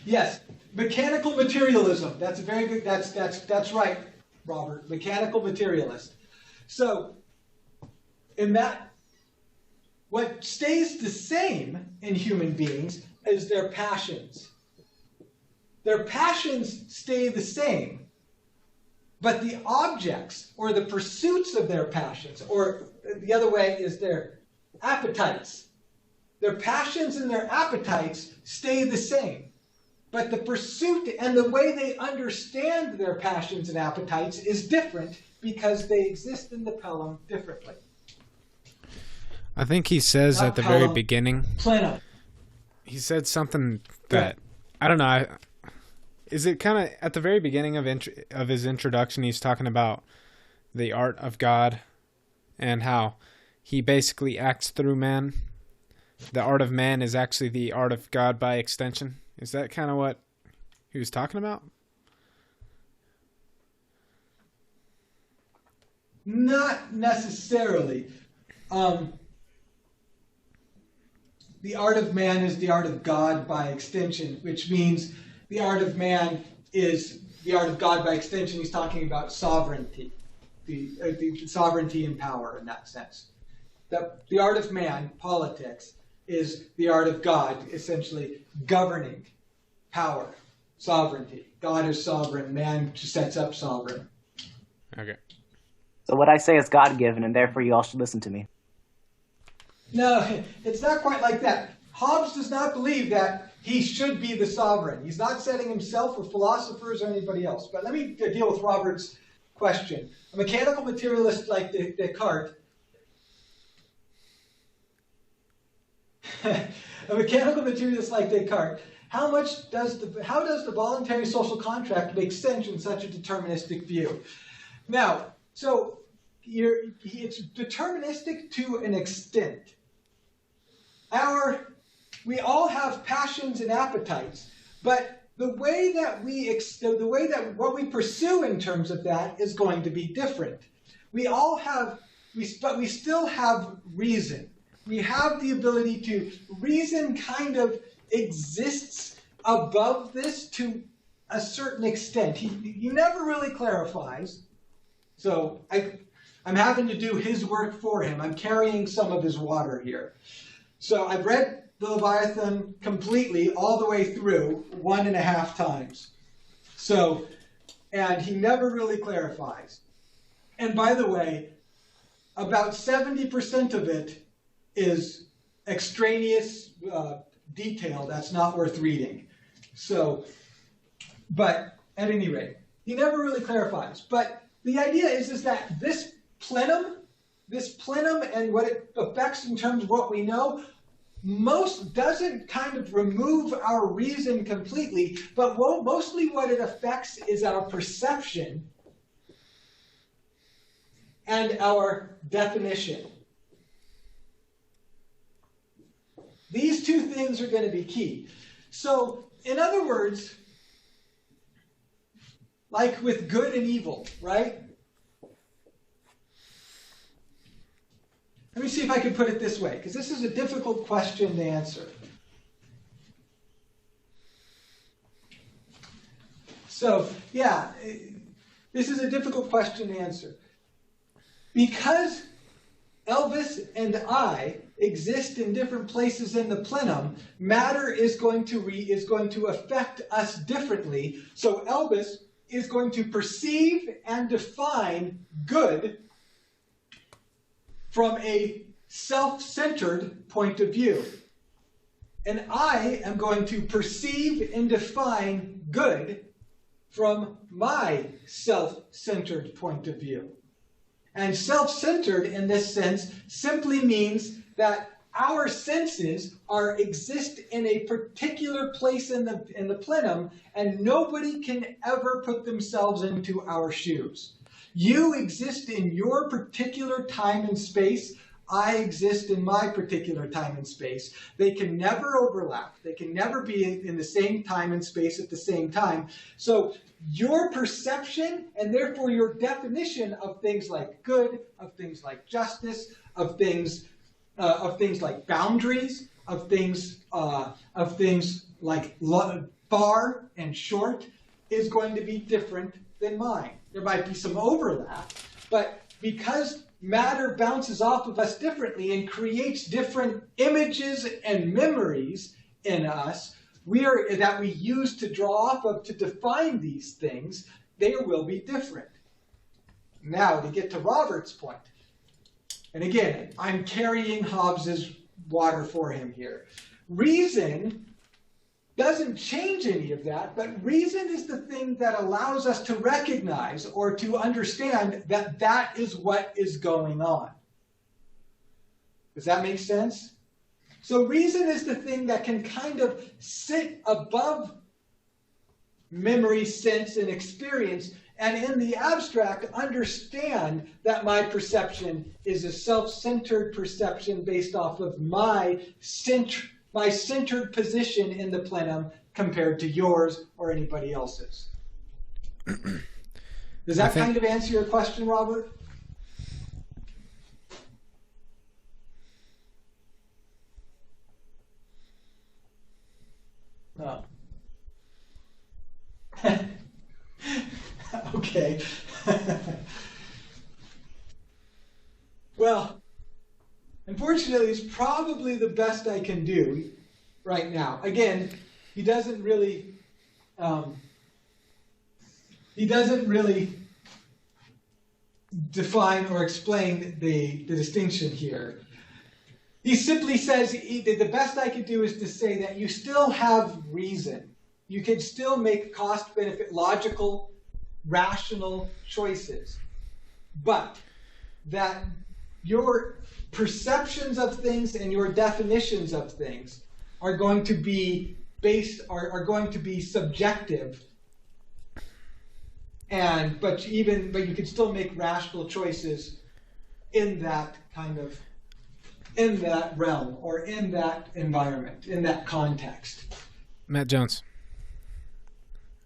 Yes, mechanical materialism. That's a very good. That's right, Robert. Mechanical materialist. So, in that, what stays the same in human beings is their passions. Their passions stay the same. But the objects or the pursuits of their passions, or the other way is their appetites. Their passions and their appetites stay the same. But the pursuit and the way they understand their passions and appetites is different because they exist in the plenum differently. I think he says Not at the very plenum, beginning, plenum. he said something that, I don't know, is it kind of at the very beginning of his introduction, he's talking about the art of God and how he basically acts through man. The art of man is actually the art of God by extension. Is that kind of what he was talking about? Not necessarily. The art of man is the art of God by extension, which means the art of man is the art of God by extension. He's talking about sovereignty, the sovereignty and power in that sense. The art of man, politics, is the art of God, essentially governing power, sovereignty. God is sovereign, man sets up sovereign. Okay. So what I say is God-given, and therefore you all should listen to me. No, it's not quite like that. Hobbes does not believe that he should be the sovereign. He's not setting himself or philosophers or anybody else. But let me deal with Robert's question. A mechanical materialist like Descartes, how does the voluntary social contract make sense in such a deterministic view? Now, so it's deterministic to an extent. We all have passions and appetites, but the way that what we pursue in terms of that is going to be different. But we still have reason. We have the ability to reason kind of exists above this to a certain extent. He never really clarifies. So I'm having to do his work for him. I'm carrying some of his water here. So I've read the Leviathan completely all the way through 1.5 times. So, and he never really clarifies. And by the way, about 70% of it is extraneous detail that's not worth reading. So, but at any rate, he never really clarifies. But the idea is that this plenum and what it affects in terms of what we know, most doesn't kind of remove our reason completely, but mostly what it affects is our perception and our definition. These two things are going to be key. So, in other words, like with good and evil, right? Let me see if I can put it this way, because this is a difficult question to answer. So, yeah, this is a difficult question to answer. Because Elvis and I exist in different places in the plenum, matter is going to affect us differently. So Elvis is going to perceive and define good from a self-centered point of view. And I am going to perceive and define good from my self-centered point of view. And self-centered in this sense simply means that our senses exist in a particular place in the plenum, and nobody can ever put themselves into our shoes. You exist in your particular time and space. I exist in my particular time and space. They can never overlap. They can never be in the same time and space at the same time. So your perception and therefore your definition of things like good, of things like justice, of things like boundaries, of things like far and short is going to be different than mine. There might be some overlap, but because matter bounces off of us differently and creates different images and memories in us that we use to draw off of to define these things, they will be different. Now, to get to Robert's point, and again, I'm carrying Hobbes's water for him here. Reason doesn't change any of that, but reason is the thing that allows us to recognize or to understand that that is what is going on. Does that make sense? So reason is the thing that can kind of sit above memory, sense, and experience, and in the abstract understand that my perception is a self-centered perception based off of my centered position in the plenum compared to yours or anybody else's. Does that kind of answer your question, Robert? No. Okay. Well, unfortunately, it's probably the best I can do right now. Again, he doesn't really define or explain the distinction here. He simply says the best I could do is to say that you still have reason. You can still make cost-benefit, logical, rational choices, but that your perceptions of things and your definitions of things are going to be are going to be subjective. But you can still make rational choices in that realm or in that environment, in that context. Matt Jones.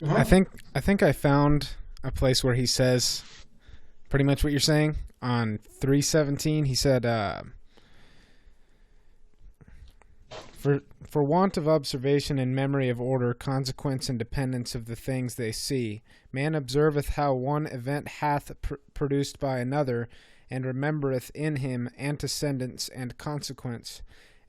Uh-huh. I think I found a place where he says pretty much what you're saying. On 317, he said, For want of observation and memory of order, consequence, and dependence of the things they see, man observeth how one event hath produced by another, and remembereth in him antecedents and consequence.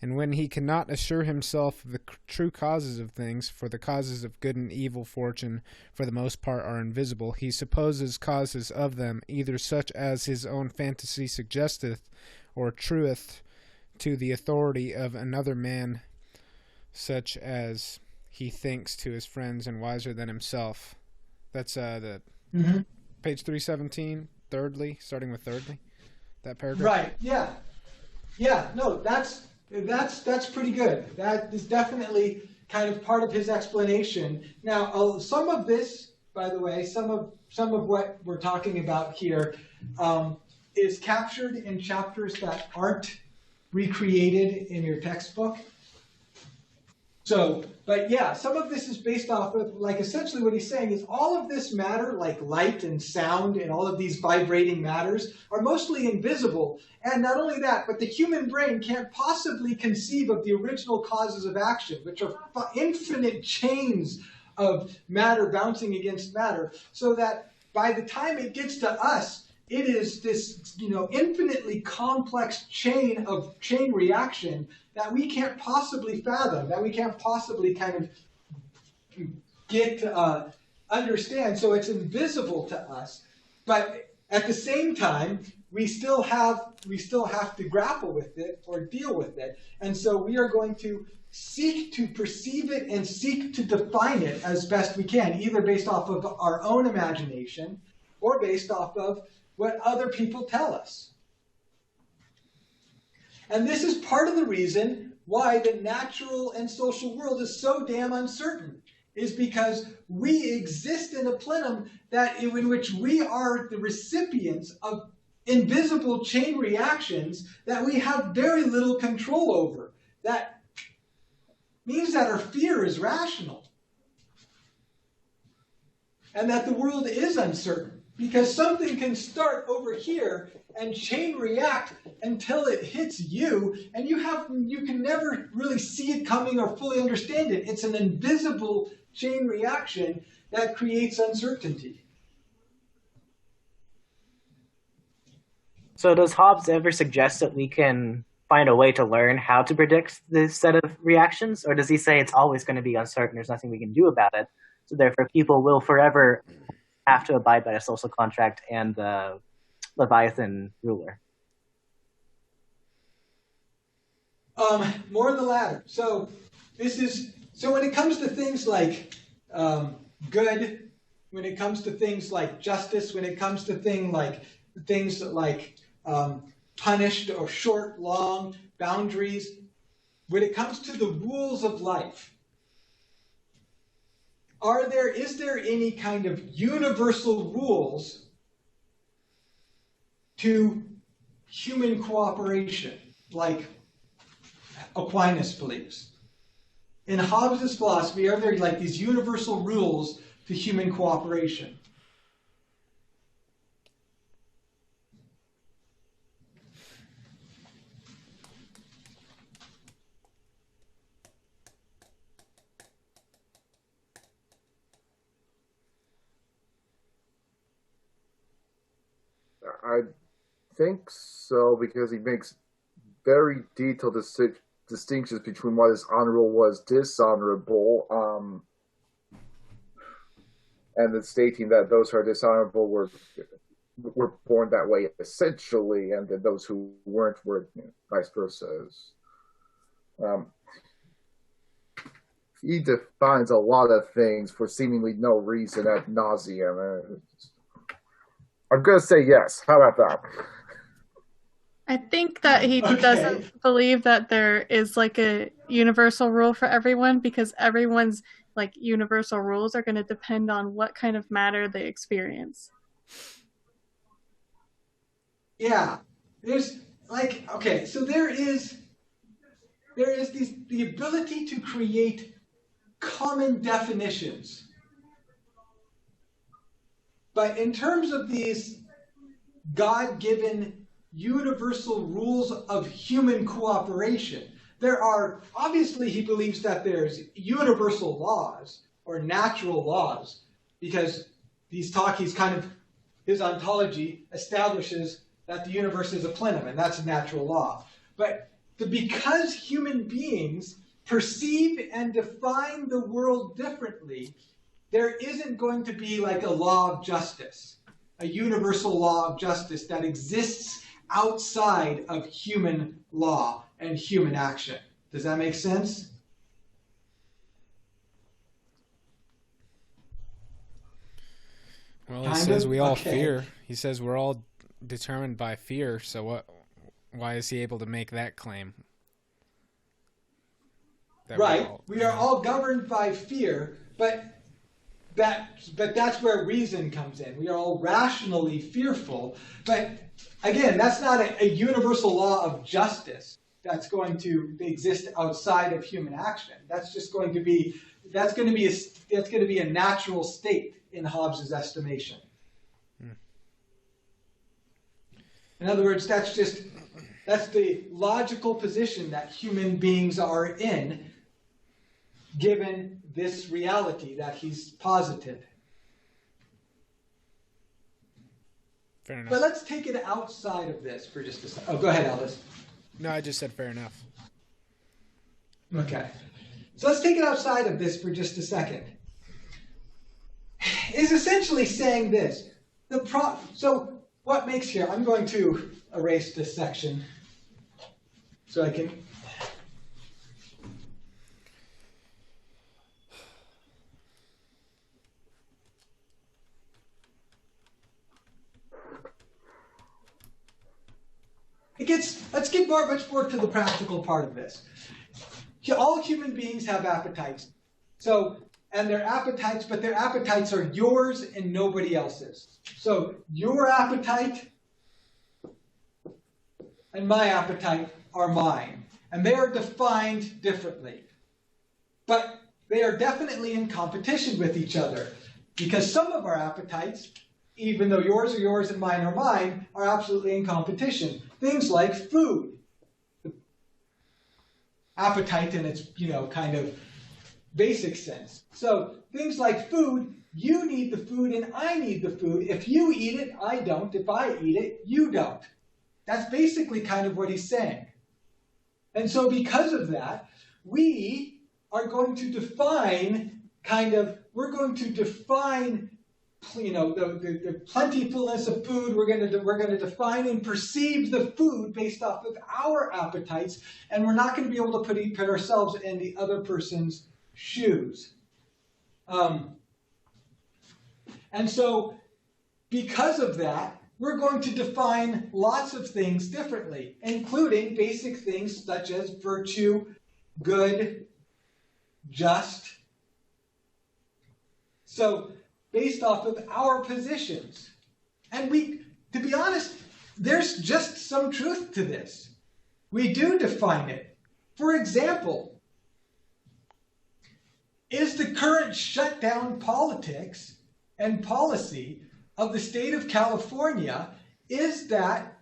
And when he cannot assure himself of the true causes of things, for the causes of good and evil fortune for the most part are invisible, he supposes causes of them, either such as his own fantasy suggesteth, or trueth to the authority of another man, such as he thinks to his friends and wiser than himself. That's the page 317, thirdly, starting with thirdly, that paragraph. Right. Yeah. No, that's pretty good. That is definitely kind of part of his explanation. Now, some of this, by the way, some of what we're talking about here is captured in chapters that aren't recreated in your textbook. So, but yeah, some of this is based off of, like, essentially what he's saying is all of this matter, like light and sound and all of these vibrating matters, are mostly invisible. And not only that, but the human brain can't possibly conceive of the original causes of action, which are infinite chains of matter bouncing against matter, so that by the time it gets to us, it is this, infinitely complex chain reaction that we can't possibly fathom, that we can't possibly kind of get understand. So it's invisible to us, but at the same time, we still have to grapple with it or deal with it, and so we are going to seek to perceive it and seek to define it as best we can, either based off of our own imagination or based off of what other people tell us. And this is part of the reason why the natural and social world is so damn uncertain, is because we exist in a plenum in which we are the recipients of invisible chain reactions that we have very little control over. That means that our fear is rational, and that the world is uncertain. Because something can start over here and chain react until it hits you, and you can never really see it coming or fully understand it. It's an invisible chain reaction that creates uncertainty. So does Hobbes ever suggest that we can find a way to learn how to predict this set of reactions? Or does he say it's always going to be uncertain, there's nothing we can do about it, so therefore people will forever have to abide by a social contract and the Leviathan ruler? More the latter. So when it comes to things like good, when it comes to things like justice, when it comes to things like punished or short, long boundaries, when it comes to the rules of life, is there any kind of universal rules to human cooperation, like Aquinas believes? In Hobbes' philosophy, are there like these universal rules to human cooperation? I think so, because he makes very detailed distinctions between what is honorable, what is dishonorable, and then stating that those who are dishonorable were born that way essentially, and that those who weren't were vice versa. He defines a lot of things for seemingly no reason ad nauseum. I'm going to say yes. How about that? I think that he doesn't believe that there is like a universal rule for everyone, because everyone's like universal rules are going to depend on what kind of matter they experience. Yeah, there's like, okay, so there is the ability to create common definitions. But in terms of these God-given universal rules of human cooperation, there are, obviously he believes that there's universal laws or natural laws, because his ontology establishes that the universe is a plenum, and that's a natural law. But because human beings perceive and define the world differently, there isn't going to be like a law of justice, a universal law of justice that exists outside of human law and human action. Does that make sense? Well, he says we all fear. He says we're all determined by fear, so why is he able to make that claim? Right. We are all governed by fear, but that's where reason comes in. We are all rationally fearful, but again, that's not a universal law of justice that's going to exist outside of human action. That's just going to be a natural state in Hobbes' estimation. In other words, that's the logical position that human beings are in, given this reality that he's posited. Fair enough. But let's take it outside of this for just a second. Oh, go ahead, Aldous. No, I just said fair enough. Okay. So let's take it outside of this for just a second. Is essentially saying this. So what makes here? I'm going to erase this section so I can. Let's get much more to the practical part of this. All human beings have appetites. And their appetites, but their appetites are yours and nobody else's. So your appetite and my appetite are mine. And they are defined differently. But they are definitely in competition with each other. Because some of our appetites, even though yours are yours and mine are mine, are absolutely in competition. Things like food. Appetite in its, kind of basic sense. So things like food, you need the food and I need the food. If you eat it, I don't. If I eat it, you don't. That's basically kind of what he's saying. And so because of that, we are going to define the plentifulness of food. We're going to define and perceive the food based off of our appetites, and we're not going to be able to put ourselves in the other person's shoes. And so, because of that, we're going to define lots of things differently, including basic things such as virtue, good, just. So, based off of our positions. And to be honest, there's just some truth to this. We do define it. For example, is the current shutdown politics and policy of the state of California, is that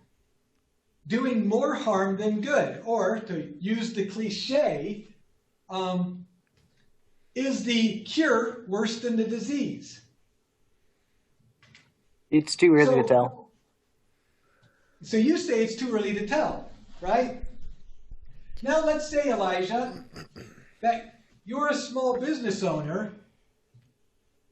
doing more harm than good? Or, to use the cliche, is the cure worse than the disease? It's too early to tell. So you say it's too early to tell, right? Now let's say, Elijah, that you're a small business owner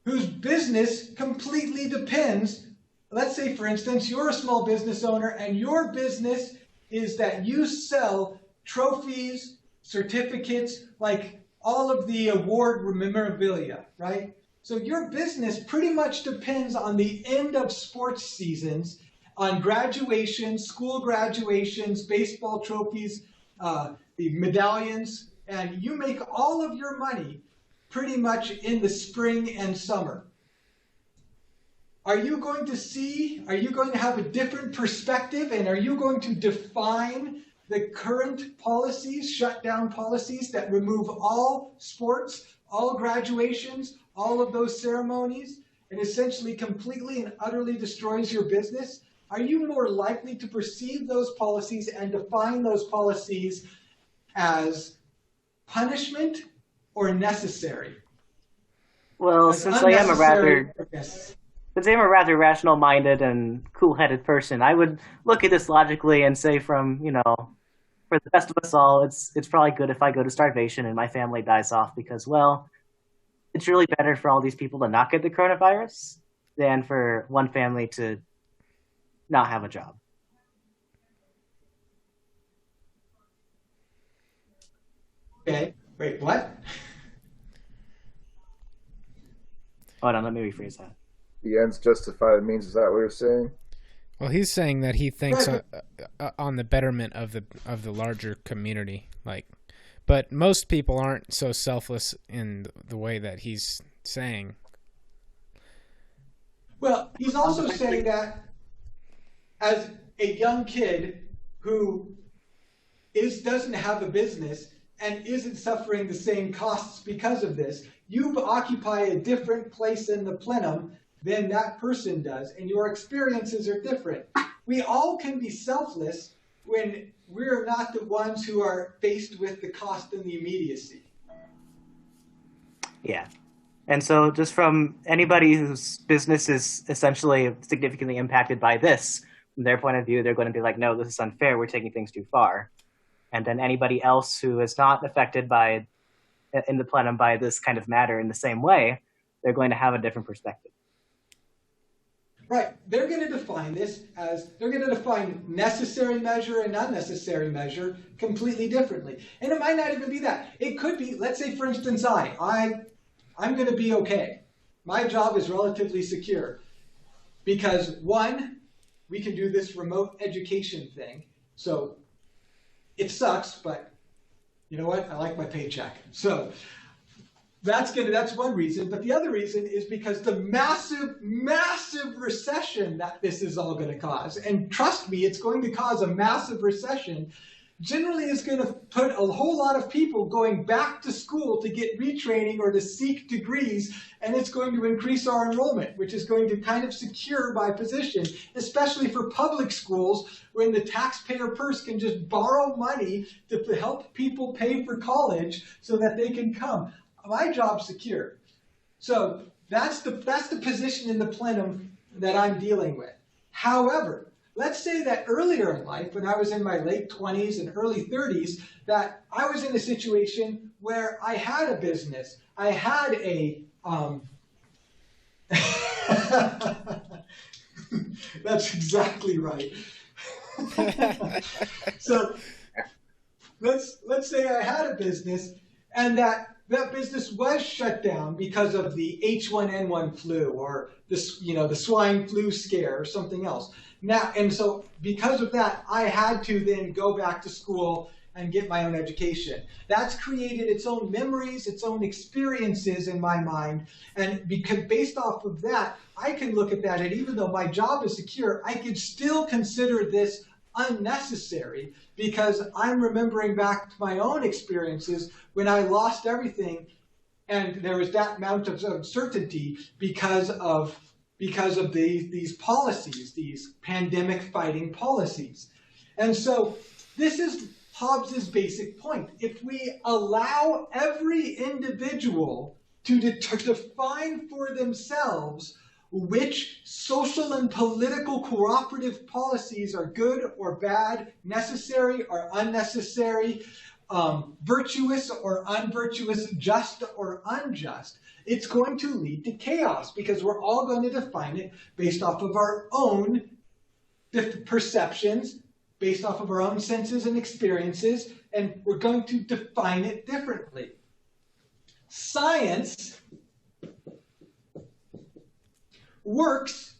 whose business completely depends. Let's say, for instance, you're a small business owner and your business is that you sell trophies, certificates, like all of the award memorabilia, right? So your business pretty much depends on the end of sports seasons, on graduations, school graduations, baseball trophies, the medallions, and you make all of your money pretty much in the spring and summer. Are you going to have a different perspective, and are you going to define the current policies, shutdown policies that remove all sports, all graduations, all of those ceremonies, and essentially completely and utterly destroys your business? Are you more likely to perceive those policies and define those policies as punishment or necessary? Well, since I am a rather rational-minded and cool-headed person, I would look at this logically and say, for the best of us all, it's probably good if I go to starvation and my family dies off because, well, it's really better for all these people to not get the coronavirus than for one family to not have a job. Okay, wait, what? Hold on, let me rephrase that. The ends justify the means. Is that what you're saying? Well, he's saying that he thinks on the betterment of the larger community, but most people aren't so selfless in the way that he's saying. Well, he's also saying that as a young kid who doesn't have a business and isn't suffering the same costs because of this, you occupy a different place in the plenum than that person does, and your experiences are different. We all can be selfless when we're not the ones who are faced with the cost and the immediacy. Yeah. And so just from anybody whose business is essentially significantly impacted by this, from their point of view, they're going to be like, no, this is unfair. We're taking things too far. And then anybody else who is not affected in the plenum by this kind of matter in the same way, they're going to have a different perspective. Right. They're going to define this they're going to define necessary measure and unnecessary measure completely differently. And it might not even be that. It could be, let's say, for instance, I'm going to be okay. My job is relatively secure because, one, we can do this remote education thing. So it sucks, but you know what? I like my paycheck. So that's one reason. But the other reason is because the massive, massive recession that this is all going to cause, and trust me, it's going to cause a massive recession, generally is going to put a whole lot of people going back to school to get retraining or to seek degrees, and it's going to increase our enrollment, which is going to kind of secure my position, especially for public schools when the taxpayer purse can just borrow money to help people pay for college so that they can come. My job's secure. So that's the position in the plenum that I'm dealing with. However, let's say that earlier in life, when I was in my late 20s and early 30s, that I was in a situation where I had a business. I had a That's exactly right. So let's say I had a business and that business was shut down because of the H1N1 flu or the swine flu scare or something else. Now, and so because of that, I had to then go back to school and get my own education. That's created its own memories, its own experiences in my mind. And because based off of that, I can look at that, and even though my job is secure, I could still consider this unnecessary because I'm remembering back to my own experiences when I lost everything and there was that amount of uncertainty because of these policies, these pandemic fighting policies. And so this is Hobbes's basic point. If we allow every individual to define for themselves which social and political cooperative policies are good or bad, necessary or unnecessary, virtuous or unvirtuous, just or unjust, it's going to lead to chaos because we're all going to define it based off of our own perceptions, based off of our own senses and experiences, and we're going to define it differently. Science works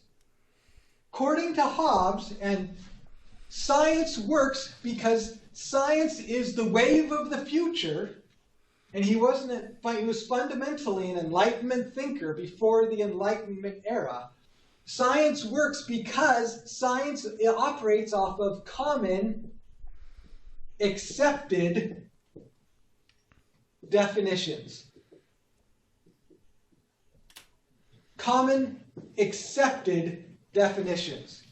according to Hobbes, and science works because science is the wave of the future, and he was fundamentally an Enlightenment thinker before the Enlightenment era. Science works because science operates off of common, accepted definitions. Common, accepted definitions.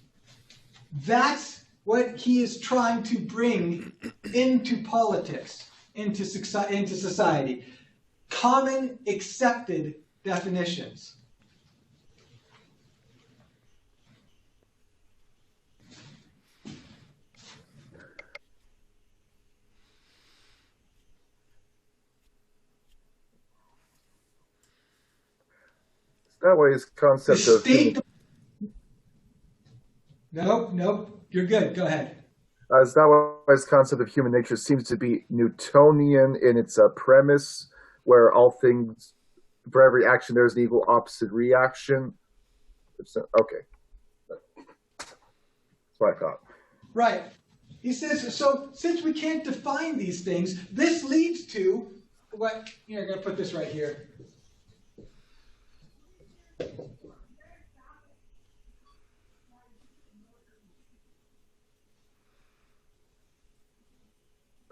That's what he is trying to bring into politics, into society. Common, accepted definitions. That way his concept of Nope, you're good. Go ahead. Is that why his concept of human nature seems to be Newtonian in its premise, where all things, for every action, there's an equal opposite reaction? Okay. That's what I thought. Right. He says, so since we can't define these things, this leads to what, I'm going to put this right here.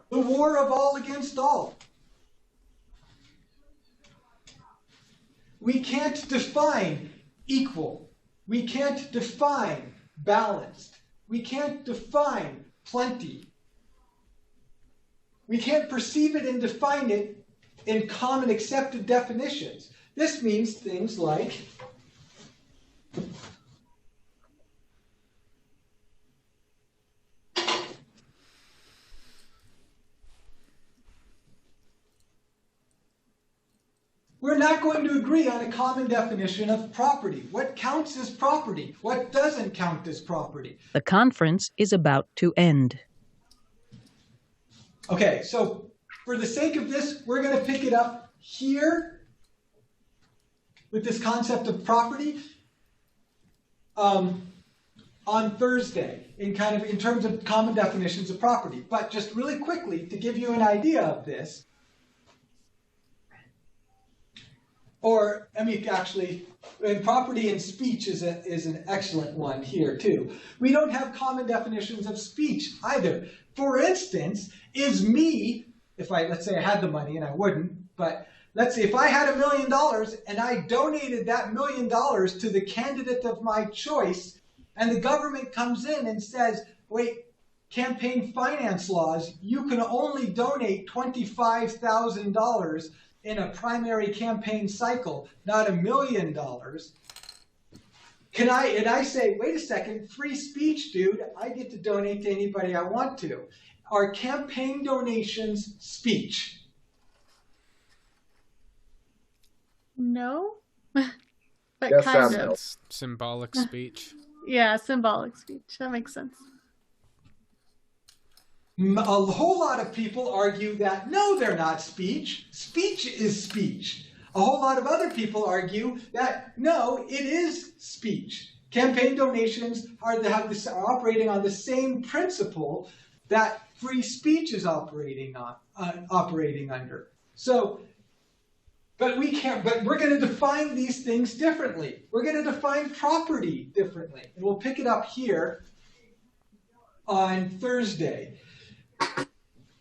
The war of all against all. We can't define equal. We can't define balanced. We can't define plenty. We can't perceive it and define it in common accepted definitions. This means things like we're not going to agree on a common definition of property. What counts as property? What doesn't count as property? The conference is about to end. Okay, so for the sake of this, we're going to pick it up here with this concept of property on Thursday in terms of common definitions of property. But just really quickly, to give you an idea of this, or, actually, property and speech is an excellent one here, too. We don't have common definitions of speech either. For instance, is me, let's say I had the money, and I wouldn't, but let's say if I had $1 million and I donated that $1 million to the candidate of my choice, and the government comes in and says, wait, campaign finance laws, you can only donate $25,000 in a primary campaign cycle, not $1 million. And I say, wait a second, free speech, dude. I get to donate to anybody I want to. Are campaign donations speech? No. but Yes, kind Sam. of. It's symbolic speech. Yeah, symbolic speech. That makes sense. A whole lot of people argue that no, they're not speech. Speech is speech. A whole lot of other people argue that no, it is speech. Campaign donations are operating on the same principle that free speech is operating under. So, but we're going to define these things differently. We're going to define property differently, and we'll pick it up here on Thursday.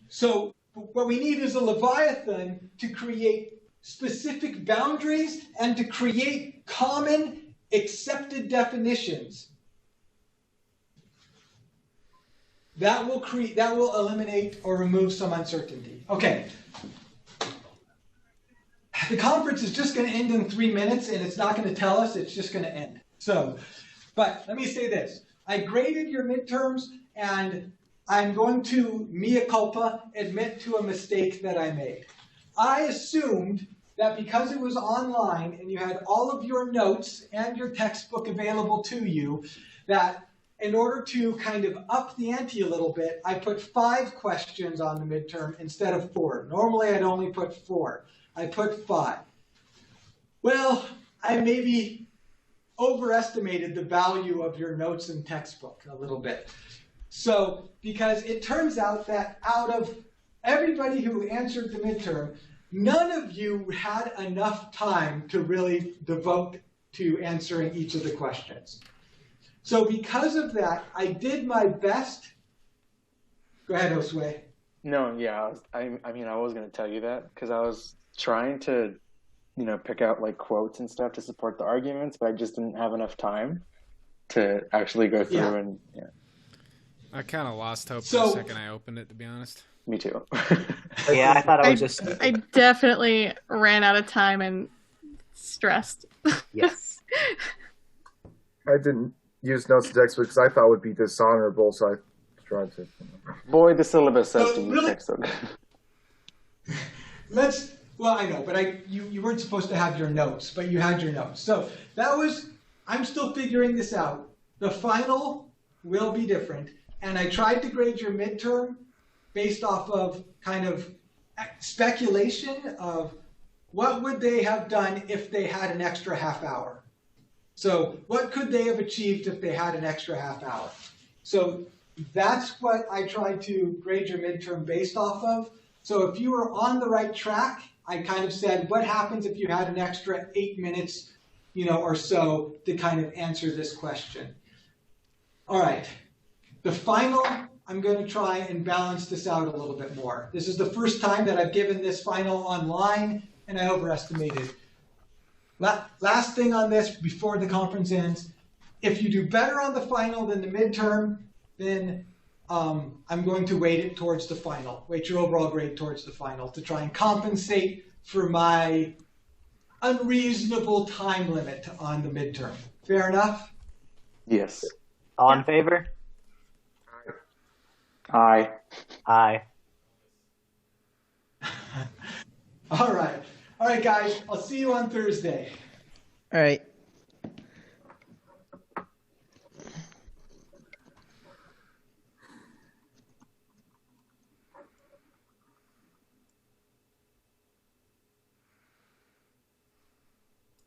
So what we need is a Leviathan to create specific boundaries and to create common accepted definitions. That will eliminate or remove some uncertainty. Okay. The conference is just going to end in 3 minutes, and it's not going to tell us, it's just going to end. So, but let me say this. I graded your midterms, and I'm going to, mea culpa, admit to a mistake that I made. I assumed that because it was online and you had all of your notes and your textbook available to you, that in order to kind of up the ante a little bit, I put 5 questions on the midterm instead of 4. Normally I'd only put 4. I put 5. Well, I maybe overestimated the value of your notes and textbook a little bit. So, because it turns out that out of everybody who answered the midterm, none of you had enough time to really devote to answering each of the questions. So because of that, I did my best. Go ahead, Josue. No, yeah, I mean, I was going to tell you that because I was trying to, pick out like quotes and stuff to support the arguments, but I just didn't have enough time to actually go through and, yeah. I kind of lost hope the second I opened it, to be honest. Me too. Yeah, I thought I was just... I definitely ran out of time and stressed. Yes. I didn't use notes and textbook because I thought it would be dishonorable, so I tried to. Boy, the syllabus says to use really? textbook. Well, I know, but you weren't supposed to have your notes, but you had your notes. So I'm still figuring this out. The final will be different. And I tried to grade your midterm based off of kind of speculation of what would they have done if they had an extra half hour. So what could they have achieved if they had an extra half hour? So that's what I tried to grade your midterm based off of. So if you were on the right track, I kind of said, what happens if you had an extra 8 minutes, or so to kind of answer this question? All right. The final, I'm going to try and balance this out a little bit more. This is the first time that I've given this final online, and I overestimated. Last thing on this before the conference ends, if you do better on the final than the midterm, then I'm going to weight it towards the final, weight your overall grade towards the final to try and compensate for my unreasonable time limit on the midterm. Fair enough? Yes. All in favor? Aye. Aye. All right. All right, guys. I'll see you on Thursday. All right.